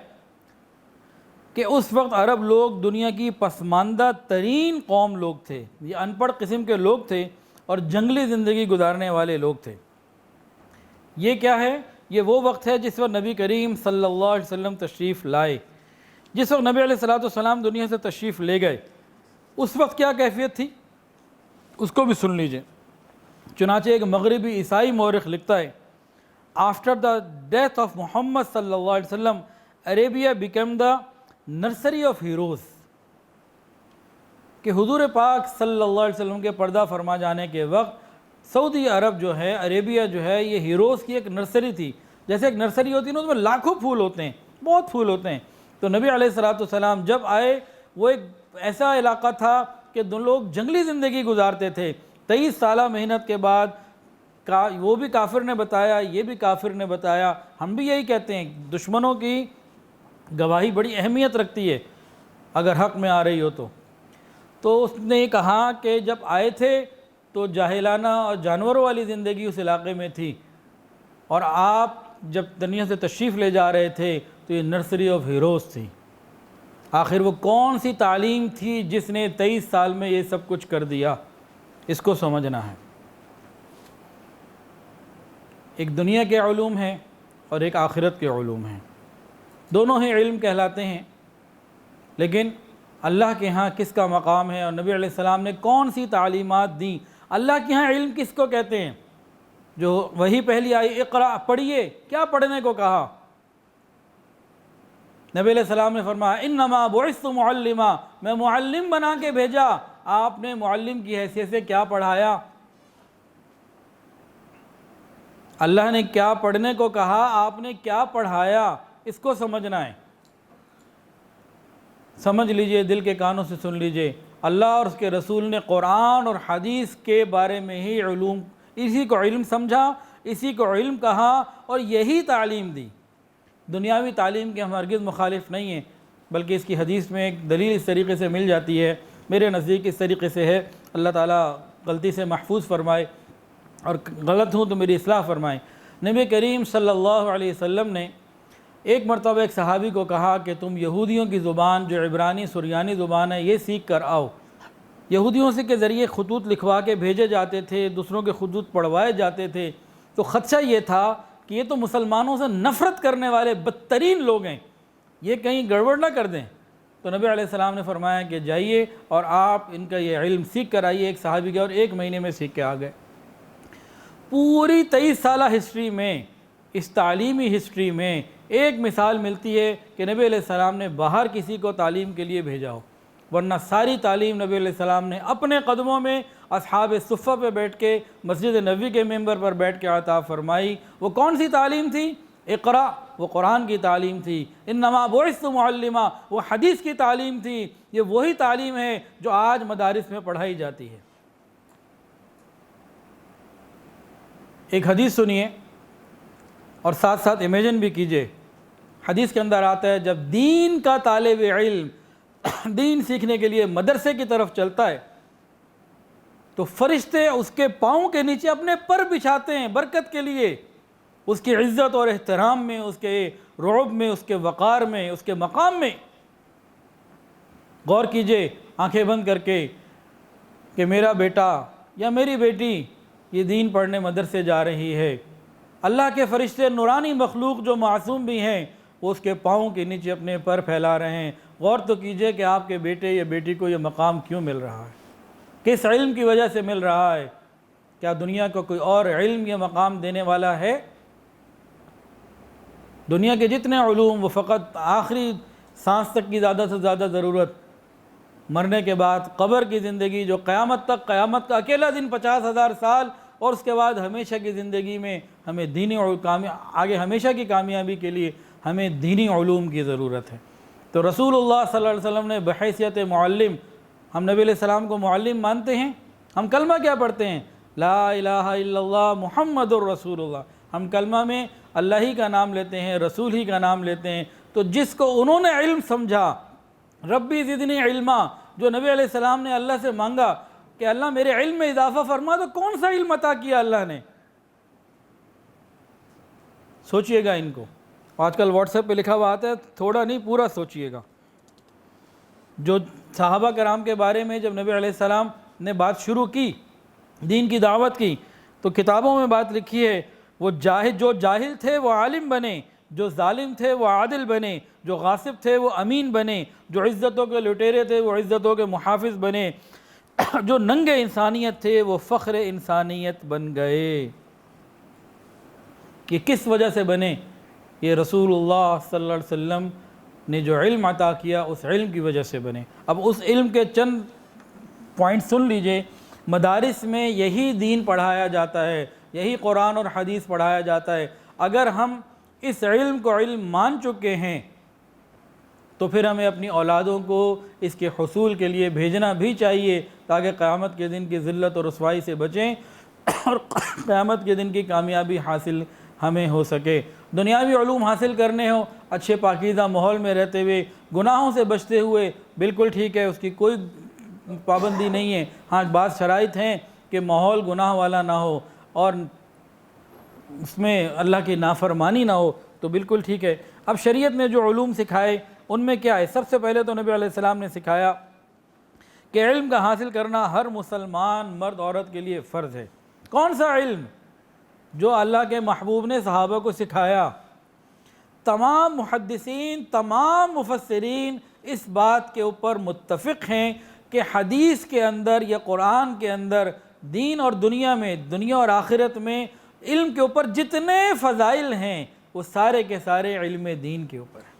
کہ اس وقت عرب لوگ دنیا کی پسماندہ ترین قوم لوگ تھے، یہ ان پڑھ قسم کے لوگ تھے اور جنگلی زندگی گزارنے والے لوگ تھے۔ یہ کیا ہے؟ یہ وہ وقت ہے جس وقت نبی کریم صلی اللہ علیہ وسلم تشریف لائے، جس وقت نبی علیہ السلام دنیا سے تشریف لے گئے، اس وقت کیا کیفیت تھی اس کو بھی سن لیجئے۔ چنانچہ ایک مغربی عیسائی مورخ لکھتا ہے آفٹر دا ڈیتھ آف محمد صلی اللہ علیہ وسلم Arabia become the nursery of heroes۔ کہ حضور پاک صلی اللہ علیہ وسلم کے پردہ فرما جانے کے وقت سعودی عرب جو ہے، عربیہ جو ہے، یہ ہیروز کی ایک نرسری تھی. جیسے ایک نرسری ہوتی ہے نا، اس میں لاکھوں پھول ہوتے ہیں، بہت پھول ہوتے ہیں. تو نبی علیہ الصلوۃ والسلام جب آئے، وہ ایک ایسا علاقہ تھا کہ لوگ جنگلی زندگی گزارتے تھے. 23 سالہ محنت کے بعد وہ بھی کافر نے بتایا، یہ بھی کافر نے بتایا، ہم بھی یہی کہتے ہیں دشمنوں کی گواہی بڑی اہمیت رکھتی ہے اگر حق میں آ رہی ہو تو اس نے کہا کہ جب آئے تھے تو جاہلانہ اور جانوروں والی زندگی اس علاقے میں تھی، اور آپ جب دنیا سے تشریف لے جا رہے تھے تو یہ نرسری آف ہیروز تھی. آخر وہ کون سی تعلیم تھی جس نے 23 سال میں یہ سب کچھ کر دیا؟ اس کو سمجھنا ہے. ایک دنیا کے علوم ہیں اور ایک آخرت کے علوم ہیں، دونوں ہی علم کہلاتے ہیں، لیکن اللہ کے ہاں کس کا مقام ہے اور نبی علیہ السلام نے کون سی تعلیمات دیں؟ اللہ کے ہاں علم کس کو کہتے ہیں؟ جو وہی پہلی آئی اقرا، پڑھیے، کیا پڑھنے کو کہا؟ نبی علیہ السلام نے فرمایا انما بعثت معلما، میں معلم بنا کے بھیجا. آپ نے معلم کی حیثیت سے کیا پڑھایا؟ اللہ نے کیا پڑھنے کو کہا، آپ نے کیا پڑھایا؟ اس کو سمجھنا ہے. سمجھ لیجئے، دل کے کانوں سے سن لیجئے. اللہ اور اس کے رسول نے قرآن اور حدیث کے بارے میں ہی علوم، اسی کو علم سمجھا، اسی کو علم کہا اور یہی تعلیم دی. دنیاوی تعلیم کے ہم ہرگز مخالف نہیں ہیں، بلکہ اس کی حدیث میں ایک دلیل اس طریقے سے مل جاتی ہے. میرے نزدیک اس طریقے سے ہے، اللہ تعالیٰ غلطی سے محفوظ فرمائے اور غلط ہوں تو میری اصلاح فرمائے. نبی کریم صلی اللہ علیہ وسلم نے ایک مرتبہ ایک صحابی کو کہا کہ تم یہودیوں کی زبان جو عبرانی سریانی زبان ہے یہ سیکھ کر آؤ. یہودیوں سے کے ذریعے خطوط لکھوا کے بھیجے جاتے تھے، دوسروں کے خطوط پڑھوائے جاتے تھے. تو خدشہ یہ تھا کہ یہ تو مسلمانوں سے نفرت کرنے والے بدترین لوگ ہیں، یہ کہیں گڑبڑ نہ کر دیں. تو نبی علیہ السلام نے فرمایا کہ جائیے اور آپ ان کا یہ علم سیکھ کر آئیے. ایک صحابی گئے اور 1 مہینے میں سیکھ کے آ گئے. پوری 23 سالہ ہسٹری میں، اس تعلیمی ہسٹری میں ایک مثال ملتی ہے کہ نبی علیہ السلام نے باہر کسی کو تعلیم کے لیے بھیجا ہو، ورنہ ساری تعلیم نبی علیہ السلام نے اپنے قدموں میں اصحاب صفہ پہ بیٹھ کے، مسجد نبوی کے ممبر پر بیٹھ کے عطا فرمائی. وہ کون سی تعلیم تھی؟ اقرا، وہ قرآن کی تعلیم تھی. انما بعثت معلما، وہ حدیث کی تعلیم تھی. یہ وہی تعلیم ہے جو آج مدارس میں پڑھائی جاتی ہے. ایک حدیث سنیے اور ساتھ ساتھ امیجن بھی کیجئے. حدیث کے اندر آتا ہے جب دین کا طالب علم دین سیکھنے کے لیے مدرسے کی طرف چلتا ہے تو فرشتے اس کے پاؤں کے نیچے اپنے پر بچھاتے ہیں برکت کے لیے، اس کی عزت اور احترام میں، اس کے رعب میں، اس کے وقار میں، اس کے مقام میں. غور کیجئے آنکھیں بند کر کے کہ میرا بیٹا یا میری بیٹی یہ دین پڑھنے مدرسے جا رہی ہے. اللہ کے فرشتے نورانی مخلوق جو معصوم بھی ہیں وہ اس کے پاؤں کے نیچے اپنے پر پھیلا رہے ہیں. غور تو کیجئے کہ آپ کے بیٹے یا بیٹی کو یہ مقام کیوں مل رہا ہے، کس علم کی وجہ سے مل رہا ہے. کیا دنیا کو کوئی اور علم یہ مقام دینے والا ہے؟ دنیا کے جتنے علوم وہ فقط آخری سانس تک کی زیادہ سے زیادہ ضرورت، مرنے کے بعد قبر کی زندگی جو قیامت تک، قیامت کا اکیلا دن 50,000 سال، اور اس کے بعد ہمیشہ کی زندگی میں ہمیں دینی آگے ہمیشہ کی کامیابی کے لیے ہمیں دینی علوم کی ضرورت ہے. تو رسول اللہ صلی اللہ علیہ وسلم نے بحیثیت معلم، ہم نبی علیہ السلام کو معلم مانتے ہیں. ہم کلمہ کیا پڑھتے ہیں؟ لا الہ الا اللہ محمد الرسول اللہ. ہم کلمہ میں اللہ ہی کا نام لیتے ہیں، رسول ہی کا نام لیتے ہیں. تو جس کو انہوں نے علم سمجھا، ربی زدنی علما، جو نبی علیہ السلام نے اللہ سے مانگا کہ اللہ میرے علم میں اضافہ فرما، تو کون سا علم عطا کیا اللہ نے؟ سوچئے گا ان کو. آج کل واٹس ایپ پہ لکھا ہوا آتا ہے، تھوڑا نہیں پورا سوچئے گا. جو صحابہ کرام کے بارے میں جب نبی علیہ السلام نے بات شروع کی، دین کی دعوت کی، تو کتابوں میں بات لکھی ہے وہ جو جاہل تھے وہ عالم بنے، جو ظالم تھے وہ عادل بنے، جو غاصب تھے وہ امین بنے، جو عزتوں کے لٹیرے تھے وہ عزتوں کے محافظ بنے، جو ننگے انسانیت تھے وہ فخر انسانیت بن گئے. یہ کس وجہ سے بنے؟ یہ رسول اللہ صلی اللہ علیہ وسلم نے جو علم عطا کیا اس علم کی وجہ سے بنے. اب اس علم کے چند پوائنٹ سن لیجئے، مدارس میں یہی دین پڑھایا جاتا ہے، یہی قرآن اور حدیث پڑھایا جاتا ہے۔ اگر ہم اس علم کو علم مان چکے ہیں تو پھر ہمیں اپنی اولادوں کو اس کے حصول کے لیے بھیجنا بھی چاہیے، تاکہ قیامت کے دن کی ذلت اور رسوائی سے بچیں اور قیامت کے دن کی کامیابی حاصل ہمیں ہو سکے۔ دنیاوی علوم حاصل کرنے ہوں اچھے پاکیزہ ماحول میں رہتے ہوئے، گناہوں سے بچتے ہوئے، بالکل ٹھیک ہے، اس کی کوئی پابندی نہیں ہے۔ ہاں بعض شرائط ہیں کہ ماحول گناہ والا نہ ہو اور اس میں اللہ کی نافرمانی نہ ہو، تو بالکل ٹھیک ہے۔ اب شریعت نے جو علوم سکھائے ان میں کیا ہے؟ سب سے پہلے تو نبی علیہ السلام نے سکھایا کہ علم کا حاصل کرنا ہر مسلمان مرد عورت کے لیے فرض ہے۔ کون سا علم؟ جو اللہ کے محبوب نے صحابہ کو سکھایا۔ تمام محدثین، تمام مفسرین اس بات کے اوپر متفق ہیں کہ حدیث کے اندر یا قرآن کے اندر دین اور دنیا میں، دنیا اور آخرت میں علم کے اوپر جتنے فضائل ہیں وہ سارے کے سارے علم دین کے اوپر ہیں۔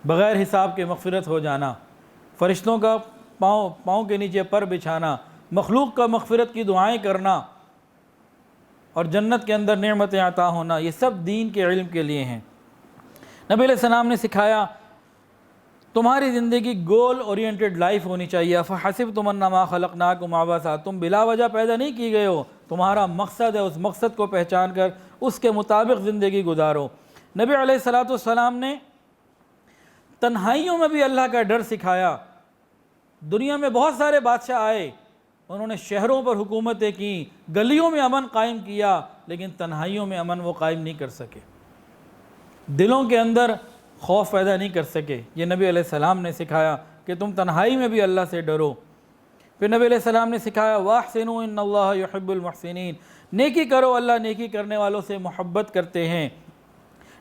بغیر حساب کے مغفرت ہو جانا، فرشتوں کا پاؤں کے نیچے پر بچھانا، مخلوق کا مغفرت کی دعائیں کرنا اور جنت کے اندر نعمتیں عطا ہونا، یہ سب دین کے علم کے لیے ہیں۔ نبی علیہ السلام نے سکھایا تمہاری زندگی گول اورینٹڈ لائف ہونی چاہیے۔ فَحَسِبْتُمْ أَنَّمَا خَلَقْنَاكُمْ عَبَثًا، تم بلا وجہ پیدا نہیں کی گئے ہو، تمہارا مقصد ہے، اس مقصد کو پہچان کر اس کے مطابق زندگی گزارو۔ نبی علیہ السلام نے تنہائیوں میں بھی اللہ کا ڈر سکھایا۔ دنیا میں بہت سارے بادشاہ آئے، انہوں نے شہروں پر حکومتیں کیں، گلیوں میں امن قائم کیا، لیکن تنہائیوں میں امن وہ قائم نہیں کر سکے، دلوں کے اندر خوف پیدا نہیں کر سکے۔ یہ نبی علیہ السلام نے سکھایا کہ تم تنہائی میں بھی اللہ سے ڈرو۔ پھر نبی علیہ السلام نے سکھایا وَأَحْسِنُوا إِنَّ اللَّهَ يُحِبُّ الْمُحْسِنِينَ، نیکی کرو، اللہ نیکی کرنے والوں سے محبت کرتے ہیں۔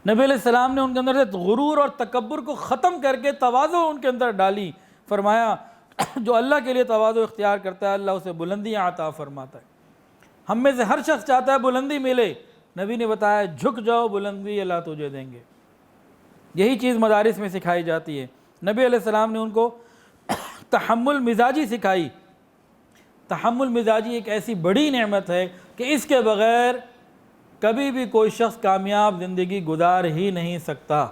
نبی علیہ السلام نے ان کے اندر سے غرور اور تکبر کو ختم کر کے تواضع ان کے اندر ڈالی۔ فرمایا جو اللہ کے لیے تواضع اختیار کرتا ہے اللہ اسے بلندیاں عطا فرماتا ہے۔ ہم میں سے ہر شخص چاہتا ہے بلندی ملے، نبی نے بتایا جھک جاؤ، بلندی اللہ تجھے دیں گے۔ یہی چیز مدارس میں سکھائی جاتی ہے۔ نبی علیہ السلام نے ان کو تحمل مزاجی سکھائی۔ تحمل مزاجی ایک ایسی بڑی نعمت ہے کہ اس کے بغیر کبھی بھی کوئی شخص کامیاب زندگی گزار ہی نہیں سکتا۔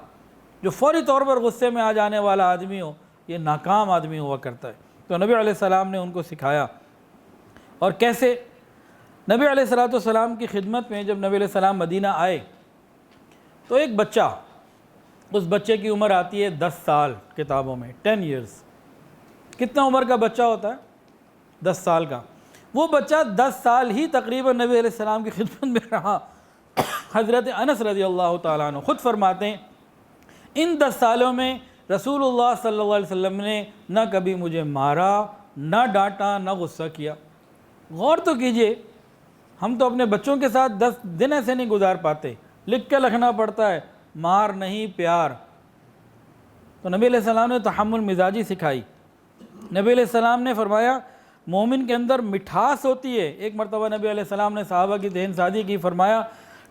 جو فوری طور پر غصے میں آ جانے والا آدمی ہو یہ ناکام آدمی ہوا کرتا ہے۔ تو نبی علیہ السلام نے ان کو سکھایا۔ اور کیسے؟ نبی علیہ السلام کی خدمت میں جب نبی علیہ السلام مدینہ آئے تو ایک بچہ، اس بچے کی عمر آتی ہے 10 سال کتابوں میں، 10 ایئرز۔ کتنا عمر کا بچہ ہوتا ہے؟ 10 سال کا۔ وہ بچہ 10 سال ہی تقریباً نبی علیہ السلام کی خدمت میں رہا۔ حضرت انس رضی اللہ تعالیٰ عنہ خود فرماتے ہیں ان 10 سالوں میں رسول اللہ صلی اللہ علیہ وسلم نے نہ کبھی مجھے مارا، نہ ڈانٹا، نہ غصہ کیا۔ غور تو کیجئے، ہم تو اپنے بچوں کے ساتھ 10 دن ایسے نہیں گزار پاتے، لکھ کے رکھنا پڑتا ہے، مار نہیں پیار۔ تو نبی علیہ السلام نے تحمل مزاجی سکھائی۔ نبی علیہ السلام نے فرمایا مومن کے اندر مٹھاس ہوتی ہے۔ ایک مرتبہ نبی علیہ السلام نے صحابہ کی ذہن سازی کی، فرمایا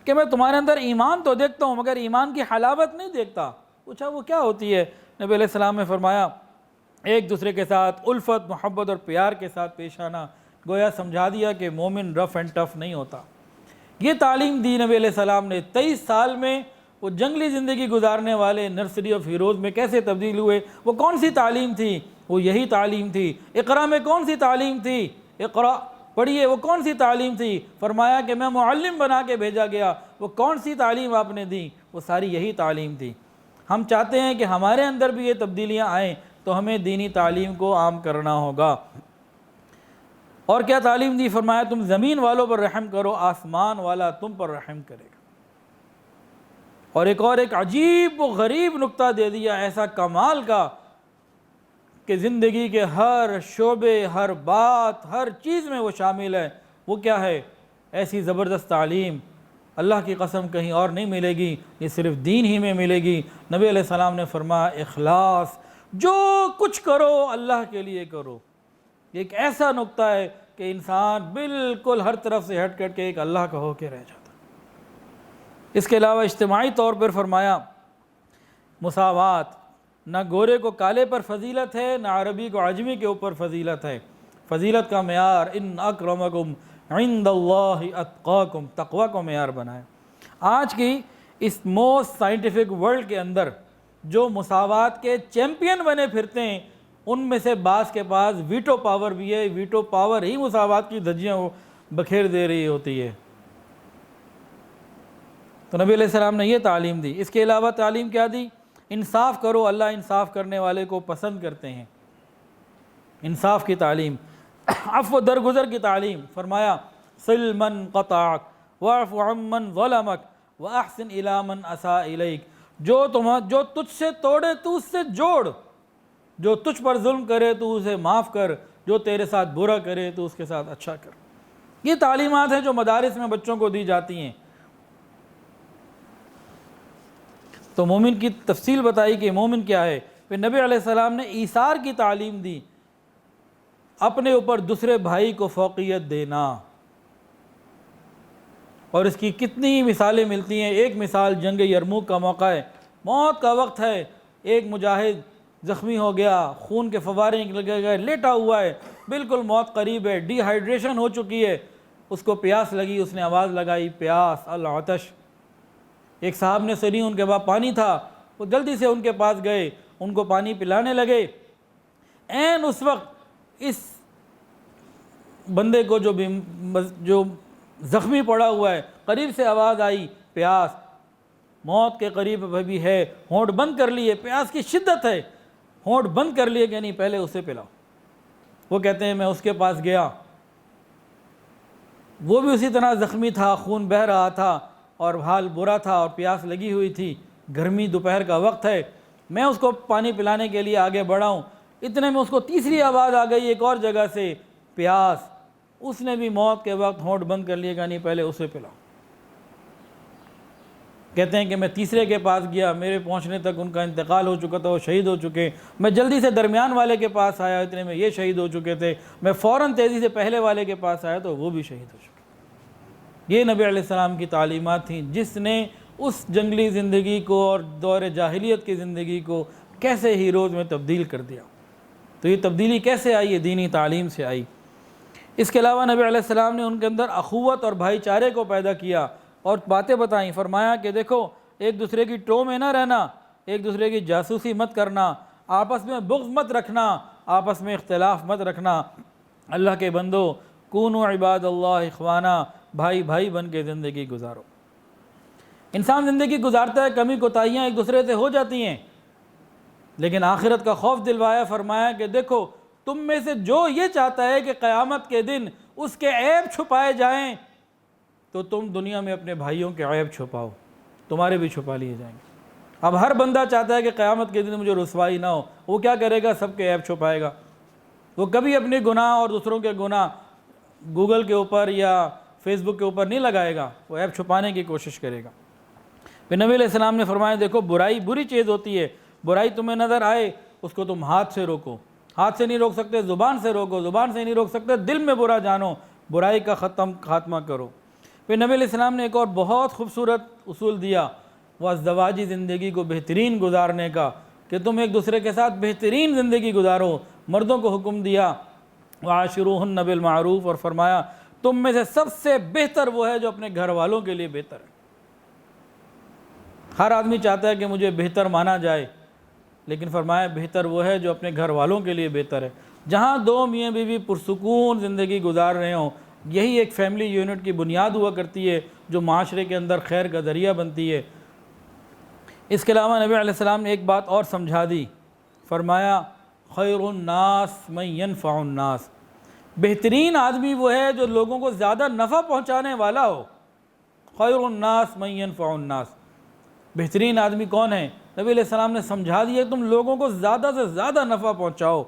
کہ میں تمہارے اندر ایمان تو دیکھتا ہوں مگر ایمان کی حلاوت نہیں دیکھتا۔ پوچھا وہ کیا ہوتی ہے؟ نبی علیہ السلام نے فرمایا ایک دوسرے کے ساتھ الفت، محبت اور پیار کے ساتھ پیش آنا۔ گویا سمجھا دیا کہ مومن رف اینڈ ٹف نہیں ہوتا۔ یہ تعلیم دی نبی علیہ السلام نے۔ 23 سال میں وہ جنگلی زندگی گزارنے والے نرسری آف ہیروز میں کیسے تبدیل ہوئے؟ وہ کون سی تعلیم تھی؟ وہ یہی تعلیم تھی۔ اقرا میں کون سی تعلیم تھی؟ اقرا پڑھیے، وہ کون سی تعلیم تھی؟ فرمایا کہ میں معلم بنا کے بھیجا گیا۔ وہ کون سی تعلیم آپ نے دی؟ وہ ساری یہی تعلیم تھی۔ ہم چاہتے ہیں کہ ہمارے اندر بھی یہ تبدیلیاں آئیں تو ہمیں دینی تعلیم کو عام کرنا ہوگا۔ اور کیا تعلیم دی؟ فرمایا تم زمین والوں پر رحم کرو، آسمان والا تم پر رحم کرے گا۔ اور ایک عجیب و غریب نکتہ دے دیا ایسا کمال کا کہ زندگی کے ہر شعبے، ہر بات، ہر چیز میں وہ شامل ہے۔ وہ کیا ہے؟ ایسی زبردست تعلیم اللہ کی قسم کہیں اور نہیں ملے گی، یہ صرف دین ہی میں ملے گی۔ نبی علیہ السلام نے فرمایا اخلاص، جو کچھ کرو اللہ کے لیے کرو۔ یہ ایک ایسا نقطہ ہے کہ انسان بالکل ہر طرف سے ہٹ کر کے ایک اللہ کا ہو کے رہ جاتا۔ اس کے علاوہ اجتماعی طور پر فرمایا مساوات، نہ گورے کو کالے پر فضیلت ہے، نہ عربی کو عجمی کے اوپر فضیلت ہے۔ فضیلت کا معیار ان اکرمکم عند اللہ اتقاکم، تقوی کو معیار بنائیں۔ آج کی اس موسٹ سائنٹیفک ورلڈ کے اندر جو مساوات کے چیمپئن بنے پھرتے ہیں، ان میں سے بعض کے پاس ویٹو پاور بھی ہے، ویٹو پاور ہی مساوات کی دھجیاں بکھیر دے رہی ہوتی ہے۔ تو نبی علیہ السلام نے یہ تعلیم دی۔ اس کے علاوہ تعلیم کیا دی؟ انصاف کرو، اللہ انصاف کرنے والے کو پسند کرتے ہیں۔ انصاف کی تعلیم، عفو درگزر کی تعلیم۔ فرمایا صل من قطعک واعف عمن ظلمک واحسن الی من اساء الیک، جو تجھ سے توڑے تو اس سے جوڑ، جو تجھ پر ظلم کرے تو اسے معاف کر، جو تیرے ساتھ برا کرے تو اس کے ساتھ اچھا کر۔ یہ تعلیمات ہیں جو مدارس میں بچوں کو دی جاتی ہیں۔ تو مومن کی تفصیل بتائی کہ مومن کیا ہے۔ پھر نبی علیہ السلام نے ایثار کی تعلیم دی، اپنے اوپر دوسرے بھائی کو فوقیت دینا، اور اس کی کتنی مثالیں ملتی ہیں۔ ایک مثال جنگ یرموک کا موقع ہے، موت کا وقت ہے، ایک مجاہد زخمی ہو گیا، خون کے فوارے نکل گئے، لیٹا ہوا ہے، بالکل موت قریب ہے، ڈی ہائیڈریشن ہو چکی ہے، اس کو پیاس لگی، اس نے آواز لگائی پیاس العطش۔ ایک صاحب نے سنی، ان کے پاس پانی تھا، وہ جلدی سے ان کے پاس گئے، ان کو پانی پلانے لگے۔ عین اس وقت اس بندے کو جو زخمی پڑا ہوا ہے، قریب سے آواز آئی پیاس، موت کے قریب بھی ہے، ہونٹ بند کر لیے، پیاس کی شدت ہے، ہونٹ بند کر لیے کہ نہیں پہلے اسے پلاؤ۔ وہ کہتے ہیں میں اس کے پاس گیا، وہ بھی اسی طرح زخمی تھا، خون بہہ رہا تھا اور حال برا تھا اور پیاس لگی ہوئی تھی، گرمی دوپہر کا وقت ہے، میں اس کو پانی پلانے کے لیے آگے بڑھا ہوں، اتنے میں اس کو تیسری آواز آ گئی ایک اور جگہ سے پیاس، اس نے بھی موت کے وقت ہونٹ بند کر لیے کہ نہیں پہلے اسے پلاؤ۔ کہتے ہیں کہ میں تیسرے کے پاس گیا، میرے پہنچنے تک ان کا انتقال ہو چکا تھا، وہ شہید ہو چکے، میں جلدی سے درمیان والے کے پاس آیا، اتنے میں یہ شہید ہو چکے تھے، میں فوراً تیزی سے پہلے والے کے پاس آیا تو وہ بھی شہید ہو چکے۔ یہ نبی علیہ السلام کی تعلیمات تھیں، جس نے اس جنگلی زندگی کو اور دور جاہلیت کی زندگی کو کیسے ہیروز میں تبدیل کر دیا۔ تو یہ تبدیلی کیسے آئی؟ یہ دینی تعلیم سے آئی۔ اس کے علاوہ نبی علیہ السلام نے ان کے اندر اخوت اور بھائی چارے کو پیدا کیا اور باتیں بتائیں۔ فرمایا کہ دیکھو ایک دوسرے کی ٹو میں نہ رہنا، ایک دوسرے کی جاسوسی مت کرنا، آپس میں بغض مت رکھنا، آپس میں اختلاف مت رکھنا۔ اللہ کے بندو کونوا عباد اللہ اخوانا، بھائی بھائی بن کے زندگی گزارو۔ انسان زندگی گزارتا ہے، کمی کوتاہیاں ایک دوسرے سے ہو جاتی ہیں، لیکن آخرت کا خوف دلوایا۔ فرمایا کہ دیکھو تم میں سے جو یہ چاہتا ہے کہ قیامت کے دن اس کے عیب چھپائے جائیں، تو تم دنیا میں اپنے بھائیوں کے عیب چھپاؤ، تمہارے بھی چھپا لیے جائیں گے۔ اب ہر بندہ چاہتا ہے کہ قیامت کے دن مجھے رسوائی نہ ہو، وہ کیا کرے گا؟ سب کے عیب چھپائے گا۔ وہ کبھی اپنے گناہ اور دوسروں کے گناہ گوگل کے اوپر یا فیس بک کے اوپر نہیں لگائے گا، وہ عیب چھپانے کی کوشش کرے گا۔ پھر نبی علیہ السلام نے فرمایا دیکھو برائی بری چیز ہوتی ہے، برائی تمہیں نظر آئے اس کو تم ہاتھ سے روکو، ہاتھ سے نہیں روک سکتے زبان سے روکو، زبان سے نہیں روک سکتے دل میں برا جانو، برائی کا خاتمہ کرو۔ پھر نبی علیہ السلام نے ایک اور بہت خوبصورت اصول دیا، وہ ازدواجی زندگی کو بہترین گزارنے کا، کہ تم ایک دوسرے کے ساتھ بہترین زندگی گزارو۔ مردوں کو حکم دیا وعاشروہن بالمعروف، اور فرمایا تم میں سے سب سے بہتر وہ ہے جو اپنے گھر والوں کے لیے بہتر ہے۔ ہر آدمی چاہتا ہے کہ مجھے بہتر مانا جائے، لیکن فرمایا بہتر وہ ہے جو اپنے گھر والوں کے لیے بہتر ہے۔ جہاں دو میاں بیوی پرسکون زندگی گزار رہے ہوں، یہی ایک فیملی یونٹ کی بنیاد ہوا کرتی ہے جو معاشرے کے اندر خیر کا ذریعہ بنتی ہے۔ اس کے علاوہ نبی علیہ السلام نے ایک بات اور سمجھا دی، فرمایا خیر الناس من ینفع الناس، بہترین آدمی وہ ہے جو لوگوں کو زیادہ نفع پہنچانے والا ہو۔ خیر الناس من ینفع الناس، بہترین آدمی کون ہے؟ نبی علیہ السلام نے سمجھا دیا تم لوگوں کو زیادہ سے زیادہ نفع پہنچاؤ۔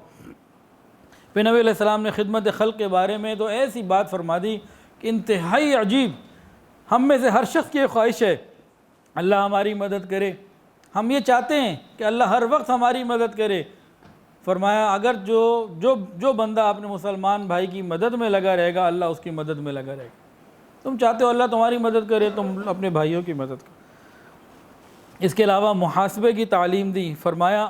پھر نبی علیہ السلام نے خدمت خلق کے بارے میں تو ایسی بات فرما دی کہ انتہائی عجیب، ہم میں سے ہر شخص کی خواہش ہے اللہ ہماری مدد کرے، ہم یہ چاہتے ہیں کہ اللہ ہر وقت ہماری مدد کرے۔ فرمایا اگر جو بندہ اپنے مسلمان بھائی کی مدد میں لگا رہے گا، اللہ اس کی مدد میں لگا رہے گا۔ تم چاہتے ہو اللہ تمہاری مدد کرے، تم اپنے بھائیوں کی مدد کرو۔ اس کے علاوہ محاسبے کی تعلیم دی، فرمایا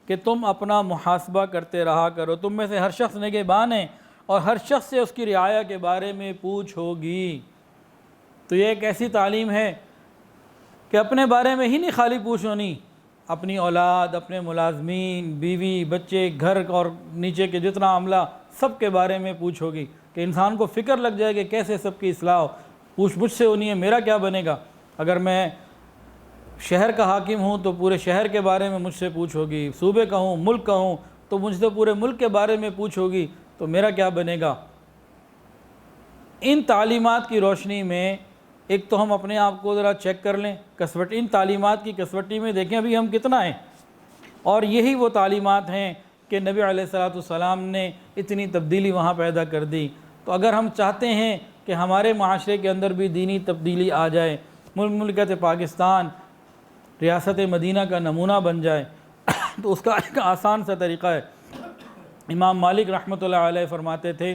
کہ تم اپنا محاسبہ کرتے رہا کرو، تم میں سے ہر شخص نگہبان ہے، اور ہر شخص سے اس کی رعایا کے بارے میں پوچھ ہوگی۔ تو یہ ایک ایسی تعلیم ہے کہ اپنے بارے میں ہی نہیں خالی پوچھ ہونی، اپنی اولاد، اپنے ملازمین، بیوی، بچے، گھر اور نیچے کے جتنا عملہ سب کے بارے میں پوچھ ہوگی، کہ انسان کو فکر لگ جائے کہ کیسے سب کی اصلاح ہو۔ پوچھ مجھ سے ہونی ہے میرا کیا بنے گا، اگر میں شہر کا حاکم ہوں تو پورے شہر کے بارے میں مجھ سے پوچھ ہوگی، صوبے کا ہوں، ملک کا ہوں تو مجھ سے پورے ملک کے بارے میں پوچھ ہوگی، تو میرا کیا بنے گا۔ ان تعلیمات کی روشنی میں ایک تو ہم اپنے آپ کو ذرا چیک کر لیں، کسوٹی، ان تعلیمات کی کسوٹی میں دیکھیں ابھی ہم کتنا ہیں، اور یہی وہ تعلیمات ہیں کہ نبی علیہ السلام نے اتنی تبدیلی وہاں پیدا کر دی۔ تو اگر ہم چاہتے ہیں کہ ہمارے معاشرے کے اندر بھی دینی تبدیلی آ جائے، مملکت پاکستان ریاست مدینہ کا نمونہ بن جائے، تو اس کا ایک آسان سا طریقہ ہے۔ امام مالک رحمۃ اللہ علیہ فرماتے تھے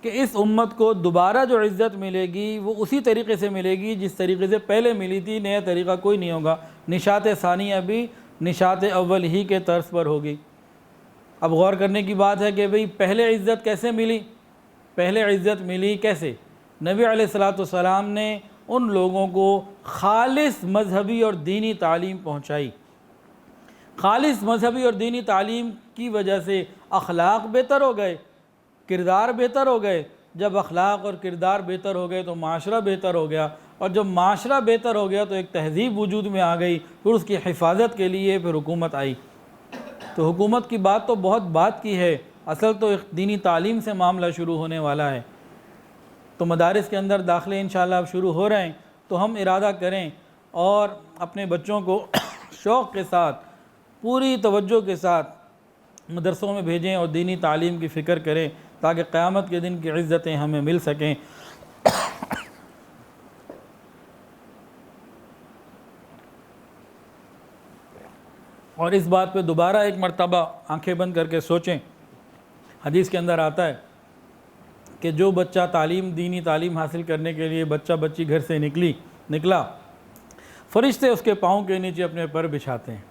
کہ اس امت کو دوبارہ جو عزت ملے گی وہ اسی طریقے سے ملے گی جس طریقے سے پہلے ملی تھی، نیا طریقہ کوئی نہیں ہوگا۔ نشاط ثانیہ بھی نشاط اول ہی کے طرز پر ہوگی۔ اب غور کرنے کی بات ہے کہ بھئی پہلے عزت کیسے ملی؟ پہلے عزت ملی کیسے؟ نبی علیہ السلام نے ان لوگوں کو خالص مذہبی اور دینی تعلیم پہنچائی۔ خالص مذہبی اور دینی تعلیم کی وجہ سے اخلاق بہتر ہو گئے، کردار بہتر ہو گئے۔ جب اخلاق اور کردار بہتر ہو گئے تو معاشرہ بہتر ہو گیا، اور جب معاشرہ بہتر ہو گیا تو ایک تہذیب وجود میں آ گئی، پھر اس کی حفاظت کے لیے پھر حکومت آئی۔ تو حکومت کی بات تو بہت بات کی ہے، اصل تو دینی تعلیم سے معاملہ شروع ہونے والا ہے۔ تو مدارس کے اندر داخلے انشاءاللہ اب شروع ہو رہے ہیں، تو ہم ارادہ کریں اور اپنے بچوں کو شوق کے ساتھ، پوری توجہ کے ساتھ مدرسوں میں بھیجیں اور دینی تعلیم کی فکر کریں، تاکہ قیامت کے دن کی عزتیں ہمیں مل سکیں۔ اور اس بات پہ دوبارہ ایک مرتبہ آنکھیں بند کر کے سوچیں۔ حدیث کے اندر آتا ہے کہ جو بچہ دینی تعلیم حاصل کرنے کے لیے بچی گھر سے نکلا، فرشتے اس کے پاؤں کے نیچے اپنے پر بچھاتے ہیں۔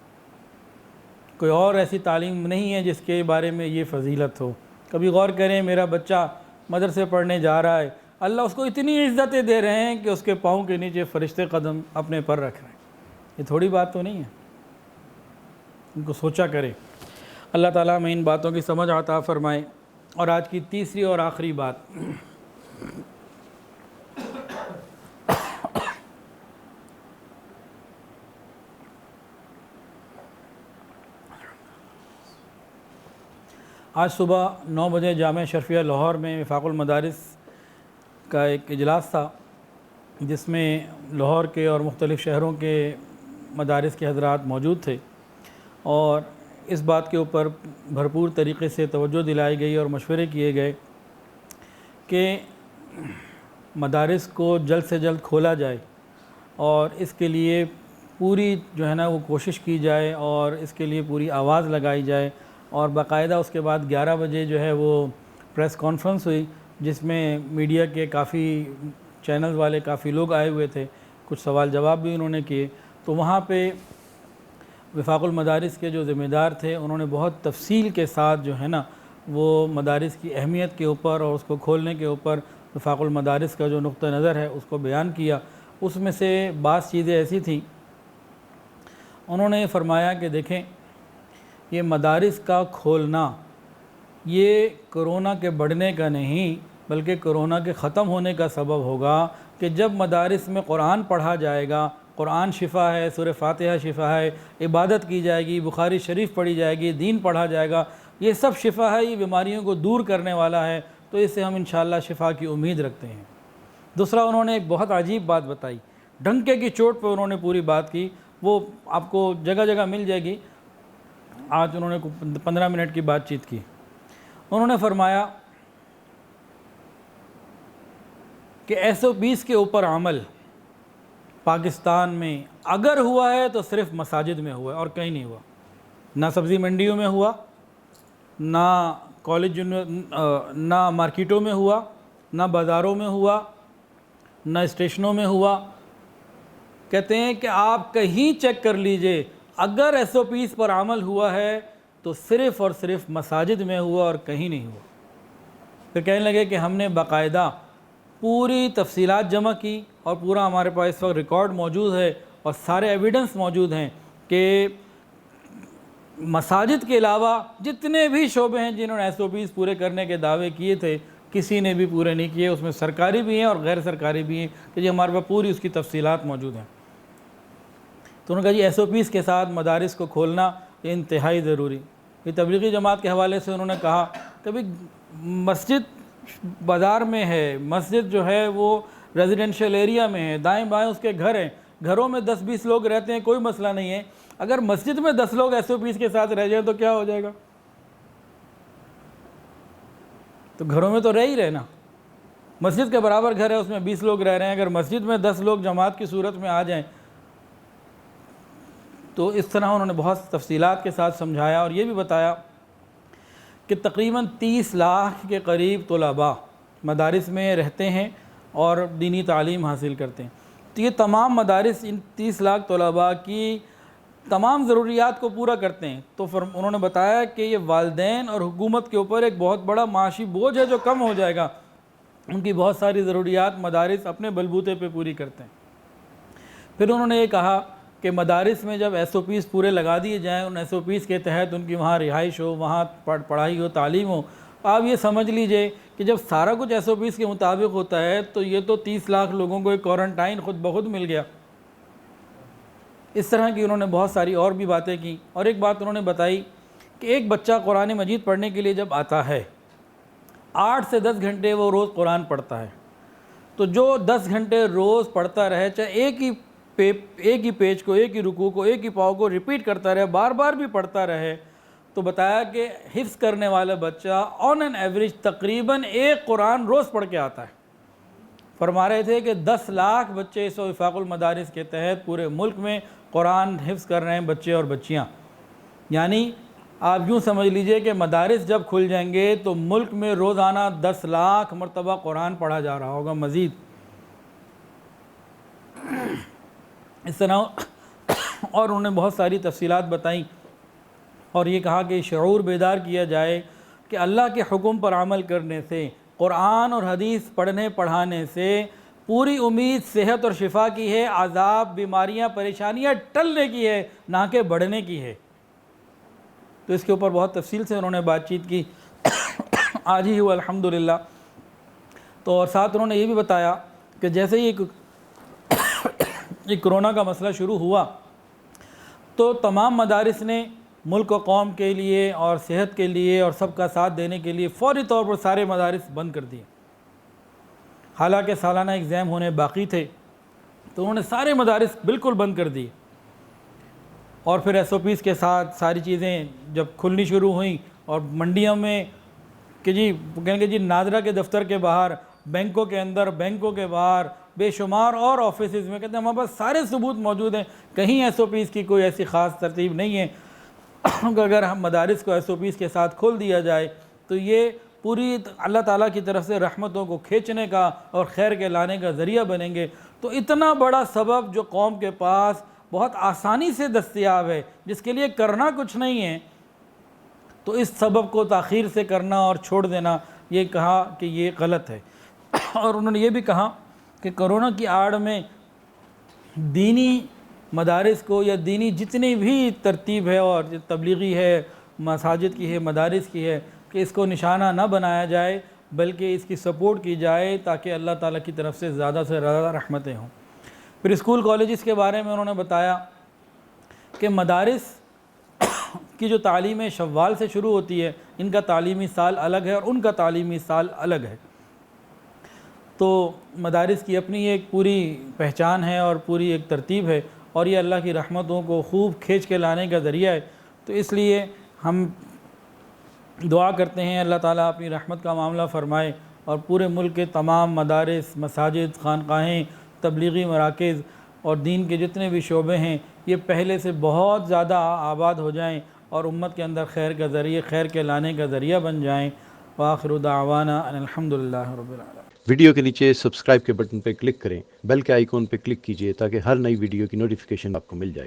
کوئی اور ایسی تعلیم نہیں ہے جس کے بارے میں یہ فضیلت ہو۔ کبھی غور کریں، میرا بچہ مدرسے پڑھنے جا رہا ہے، اللہ اس کو اتنی عزتیں دے رہے ہیں کہ اس کے پاؤں کے نیچے فرشتے قدم اپنے پر رکھ رہے ہیں۔ یہ تھوڑی بات تو نہیں ہے، ان کو سوچا کرے۔ اللہ تعالیٰ میں ان باتوں کی سمجھ عطا فرمائے۔ اور آج کی تیسری اور آخری بات، آج صبح 9 بجے جامعہ شرفیہ لاہور میں وفاق المدارس کا ایک اجلاس تھا، جس میں لاہور کے اور مختلف شہروں کے مدارس کے حضرات موجود تھے، اور اس بات کے اوپر بھرپور طریقے سے توجہ دلائی گئی اور مشورے کیے گئے کہ مدارس کو جلد سے جلد کھولا جائے، اور اس کے لیے پوری جو ہے نا وہ کوشش کی جائے، اور اس کے لیے پوری آواز لگائی جائے۔ اور باقاعدہ اس کے بعد 11 بجے جو ہے وہ پریس کانفرنس ہوئی، جس میں میڈیا کے کافی چینلز والے کافی لوگ آئے ہوئے تھے، کچھ سوال جواب بھی انہوں نے کیے۔ تو وہاں پہ وفاق المدارس کے جو ذمہ دار تھے، انہوں نے بہت تفصیل کے ساتھ جو ہے نا وہ مدارس کی اہمیت کے اوپر اور اس کو کھولنے کے اوپر وفاق المدارس کا جو نقطہ نظر ہے اس کو بیان کیا۔ اس میں سے بعض چیزیں ایسی تھیں، انہوں نے فرمایا کہ دیکھیں، یہ مدارس کا کھولنا یہ کرونا کے بڑھنے کا نہیں بلکہ کرونا کے ختم ہونے کا سبب ہوگا، کہ جب مدارس میں قرآن پڑھا جائے گا، قرآن شفا ہے، سورہ فاتحہ شفا ہے، عبادت کی جائے گی، بخاری شریف پڑھی جائے گی، دین پڑھا جائے گا، یہ سب شفا ہے، یہ بیماریوں کو دور کرنے والا ہے، تو اس سے ہم انشاءاللہ شفا کی امید رکھتے ہیں۔ دوسرا، انہوں نے ایک بہت عجیب بات بتائی، ڈنکے کی چوٹ پہ انہوں نے پوری بات کی، وہ آپ کو جگہ جگہ مل جائے گی۔ آج انہوں نے 15 منٹ کی بات چیت کی۔ انہوں نے فرمایا کہ SOPs کے اوپر عمل پاکستان میں اگر ہوا ہے تو صرف مساجد میں ہوا ہے اور کہیں نہیں ہوا، نہ سبزی منڈیوں میں ہوا، نہ کالج نہ مارکیٹوں میں ہوا، نہ بازاروں میں ہوا، نہ اسٹیشنوں میں ہوا۔ کہتے ہیں کہ آپ کہیں چیک کر لیجئے، اگر SOPs پر عمل ہوا ہے تو صرف اور صرف مساجد میں ہوا اور کہیں نہیں ہوا۔ پھر کہنے لگے کہ ہم نے باقاعدہ پوری تفصیلات جمع کی اور پورا ہمارے پاس اس وقت ریکارڈ موجود ہے اور سارے ایویڈنس موجود ہیں کہ مساجد کے علاوہ جتنے بھی شعبے ہیں جنہوں نے SOPs پورے کرنے کے دعوے کیے تھے کسی نے بھی پورے نہیں کیے، اس میں سرکاری بھی ہیں اور غیر سرکاری بھی ہیں کہ جی ہمارے پاس پوری اس کی تفصیلات موجود ہیں۔ تو انہوں نے کہا جی SOPs کے ساتھ مدارس کو کھولنا یہ انتہائی ضروری۔ یہ تبلیغی جماعت کے حوالے سے انہوں نے کہا کہ بھی مسجد بازار میں ہے، مسجد جو ہے وہ ریزیڈنشل ایریا میں ہے، دائیں بائیں اس کے گھر ہیں، گھروں میں 10-20 لوگ رہتے ہیں، کوئی مسئلہ نہیں ہے، اگر مسجد میں 10 لوگ SOPs کے ساتھ رہ جائیں تو کیا ہو جائے گا؟ تو گھروں میں تو رہ ہی رہے نا، مسجد کے برابر گھر ہے اس میں 20 لوگ رہ رہے ہیں، اگر مسجد میں 10 لوگ جماعت کی صورت میں آ جائیں تو اس طرح انہوں نے بہت تفصیلات کے ساتھ سمجھایا اور یہ بھی بتایا کہ تقریباً 30 لاکھ کے قریب طلباء مدارس میں رہتے ہیں اور دینی تعلیم حاصل کرتے ہیں۔ تو یہ تمام مدارس ان 30 لاکھ طلباء کی تمام ضروریات کو پورا کرتے ہیں، تو انہوں نے بتایا کہ یہ والدین اور حکومت کے اوپر ایک بہت بڑا معاشی بوجھ ہے جو کم ہو جائے گا، ان کی بہت ساری ضروریات مدارس اپنے بلبوتے پہ پوری کرتے ہیں۔ پھر انہوں نے یہ کہا کہ مدارس میں جب SOPs پورے لگا دیے جائیں، ان SOPs کے تحت ان کی وہاں رہائش ہو، وہاں پڑھائی ہو، تعلیم ہو، آپ یہ سمجھ لیجئے کہ جب سارا کچھ SOPs کے مطابق ہوتا ہے تو یہ تو 30 لاکھ لوگوں کو ایک کوارنٹائن خود بخود مل گیا۔ اس طرح کی انہوں نے بہت ساری اور بھی باتیں کی، اور ایک بات انہوں نے بتائی کہ ایک بچہ قرآن مجید پڑھنے کے لیے جب آتا ہے 8 سے 10 گھنٹے وہ روز قرآن پڑھتا ہے، تو جو 10 گھنٹے روز پڑھتا رہے، چاہے ایک ہی پیج کو، ایک ہی رکوع کو، ایک ہی پاؤں کو ریپیٹ کرتا رہے، بار بار بھی پڑھتا رہے، تو بتایا کہ حفظ کرنے والا بچہ آن این ایوریج تقریباً ایک قرآن روز پڑھ کے آتا ہے۔ فرما رہے تھے کہ 10 لاکھ بچے اس وفاق المدارس کے تحت پورے ملک میں قرآن حفظ کر رہے ہیں، بچے اور بچیاں۔ یعنی آپ یوں سمجھ لیجئے کہ مدارس جب کھل جائیں گے تو ملک میں روزانہ 10 لاکھ مرتبہ قرآن پڑھا جا رہا ہوگا مزید۔ اس طرح اور انہوں نے بہت ساری تفصیلات بتائیں اور یہ کہا کہ شعور بیدار کیا جائے کہ اللہ کے حکم پر عمل کرنے سے، قرآن اور حدیث پڑھنے پڑھانے سے پوری امید صحت اور شفا کی ہے، عذاب، بیماریاں، پریشانیاں ٹلنے کی ہے، نہ کہ بڑھنے کی ہے۔ تو اس کے اوپر بہت تفصیل سے انہوں نے بات چیت کی، آج ہی ہوا الحمدللہ۔ تو اور ساتھ انہوں نے یہ بھی بتایا کہ جیسے ہی یہ کرونا کا مسئلہ شروع ہوا تو تمام مدارس نے ملک و قوم کے لیے اور صحت کے لیے اور سب کا ساتھ دینے کے لیے فوری طور پر سارے مدارس بند کر دیے، حالانکہ سالانہ ایگزام ہونے باقی تھے، تو انہوں نے سارے مدارس بالکل بند کر دیے۔ اور پھر SOPs کے ساتھ ساری چیزیں جب کھلنی شروع ہوئیں اور منڈیوں میں کہ جی کہیں گے جی ناظرہ کے دفتر کے باہر، بینکوں کے اندر، بینکوں کے باہر، بے شمار اور آفیسز میں، کہتے ہیں ہمارے پاس سارے ثبوت موجود ہیں، کہیں SOPs کی کوئی ایسی خاص ترتیب نہیں ہے کہ اگر ہم مدارس کو SOPs کے ساتھ کھول دیا جائے تو یہ پوری اللہ تعالیٰ کی طرف سے رحمتوں کو کھینچنے کا اور خیر کے لانے کا ذریعہ بنیں گے۔ تو اتنا بڑا سبب جو قوم کے پاس بہت آسانی سے دستیاب ہے، جس کے لیے کرنا کچھ نہیں ہے، تو اس سبب کو تاخیر سے کرنا اور چھوڑ دینا، یہ کہا کہ یہ غلط ہے۔ اور انہوں نے یہ بھی کہا کہ کرونا کی آڑ میں دینی مدارس کو یا دینی جتنی بھی ترتیب ہے اور تبلیغی ہے، مساجد کی ہے، مدارس کی ہے، کہ اس کو نشانہ نہ بنایا جائے بلکہ اس کی سپورٹ کی جائے تاکہ اللہ تعالیٰ کی طرف سے زیادہ رحمتیں ہوں۔ پھر اسکول کالجز کے بارے میں انہوں نے بتایا کہ مدارس کی جو تعلیم شوال سے شروع ہوتی ہے، ان کا تعلیمی سال الگ ہے اور ان کا تعلیمی سال الگ ہے، تو مدارس کی اپنی ایک پوری پہچان ہے اور پوری ایک ترتیب ہے، اور یہ اللہ کی رحمتوں کو خوب کھینچ کے لانے کا ذریعہ ہے۔ تو اس لیے ہم دعا کرتے ہیں اللہ تعالیٰ اپنی رحمت کا معاملہ فرمائے اور پورے ملک کے تمام مدارس، مساجد، خانقاہیں، تبلیغی مراکز اور دین کے جتنے بھی شعبے ہیں یہ پہلے سے بہت زیادہ آباد ہو جائیں اور امت کے اندر خیر کا ذریعہ، خیر کے لانے کا ذریعہ بن جائیں۔ وآخر دعوانا ان الحمدللہ رب العالمین۔ ویڈیو کے نیچے سبسکرائب کے بٹن پہ کلک کریں، بیل کے آئیکن پہ کلک کیجئے تاکہ ہر نئی ویڈیو کی نوٹیفیکیشن آپ کو مل جائے۔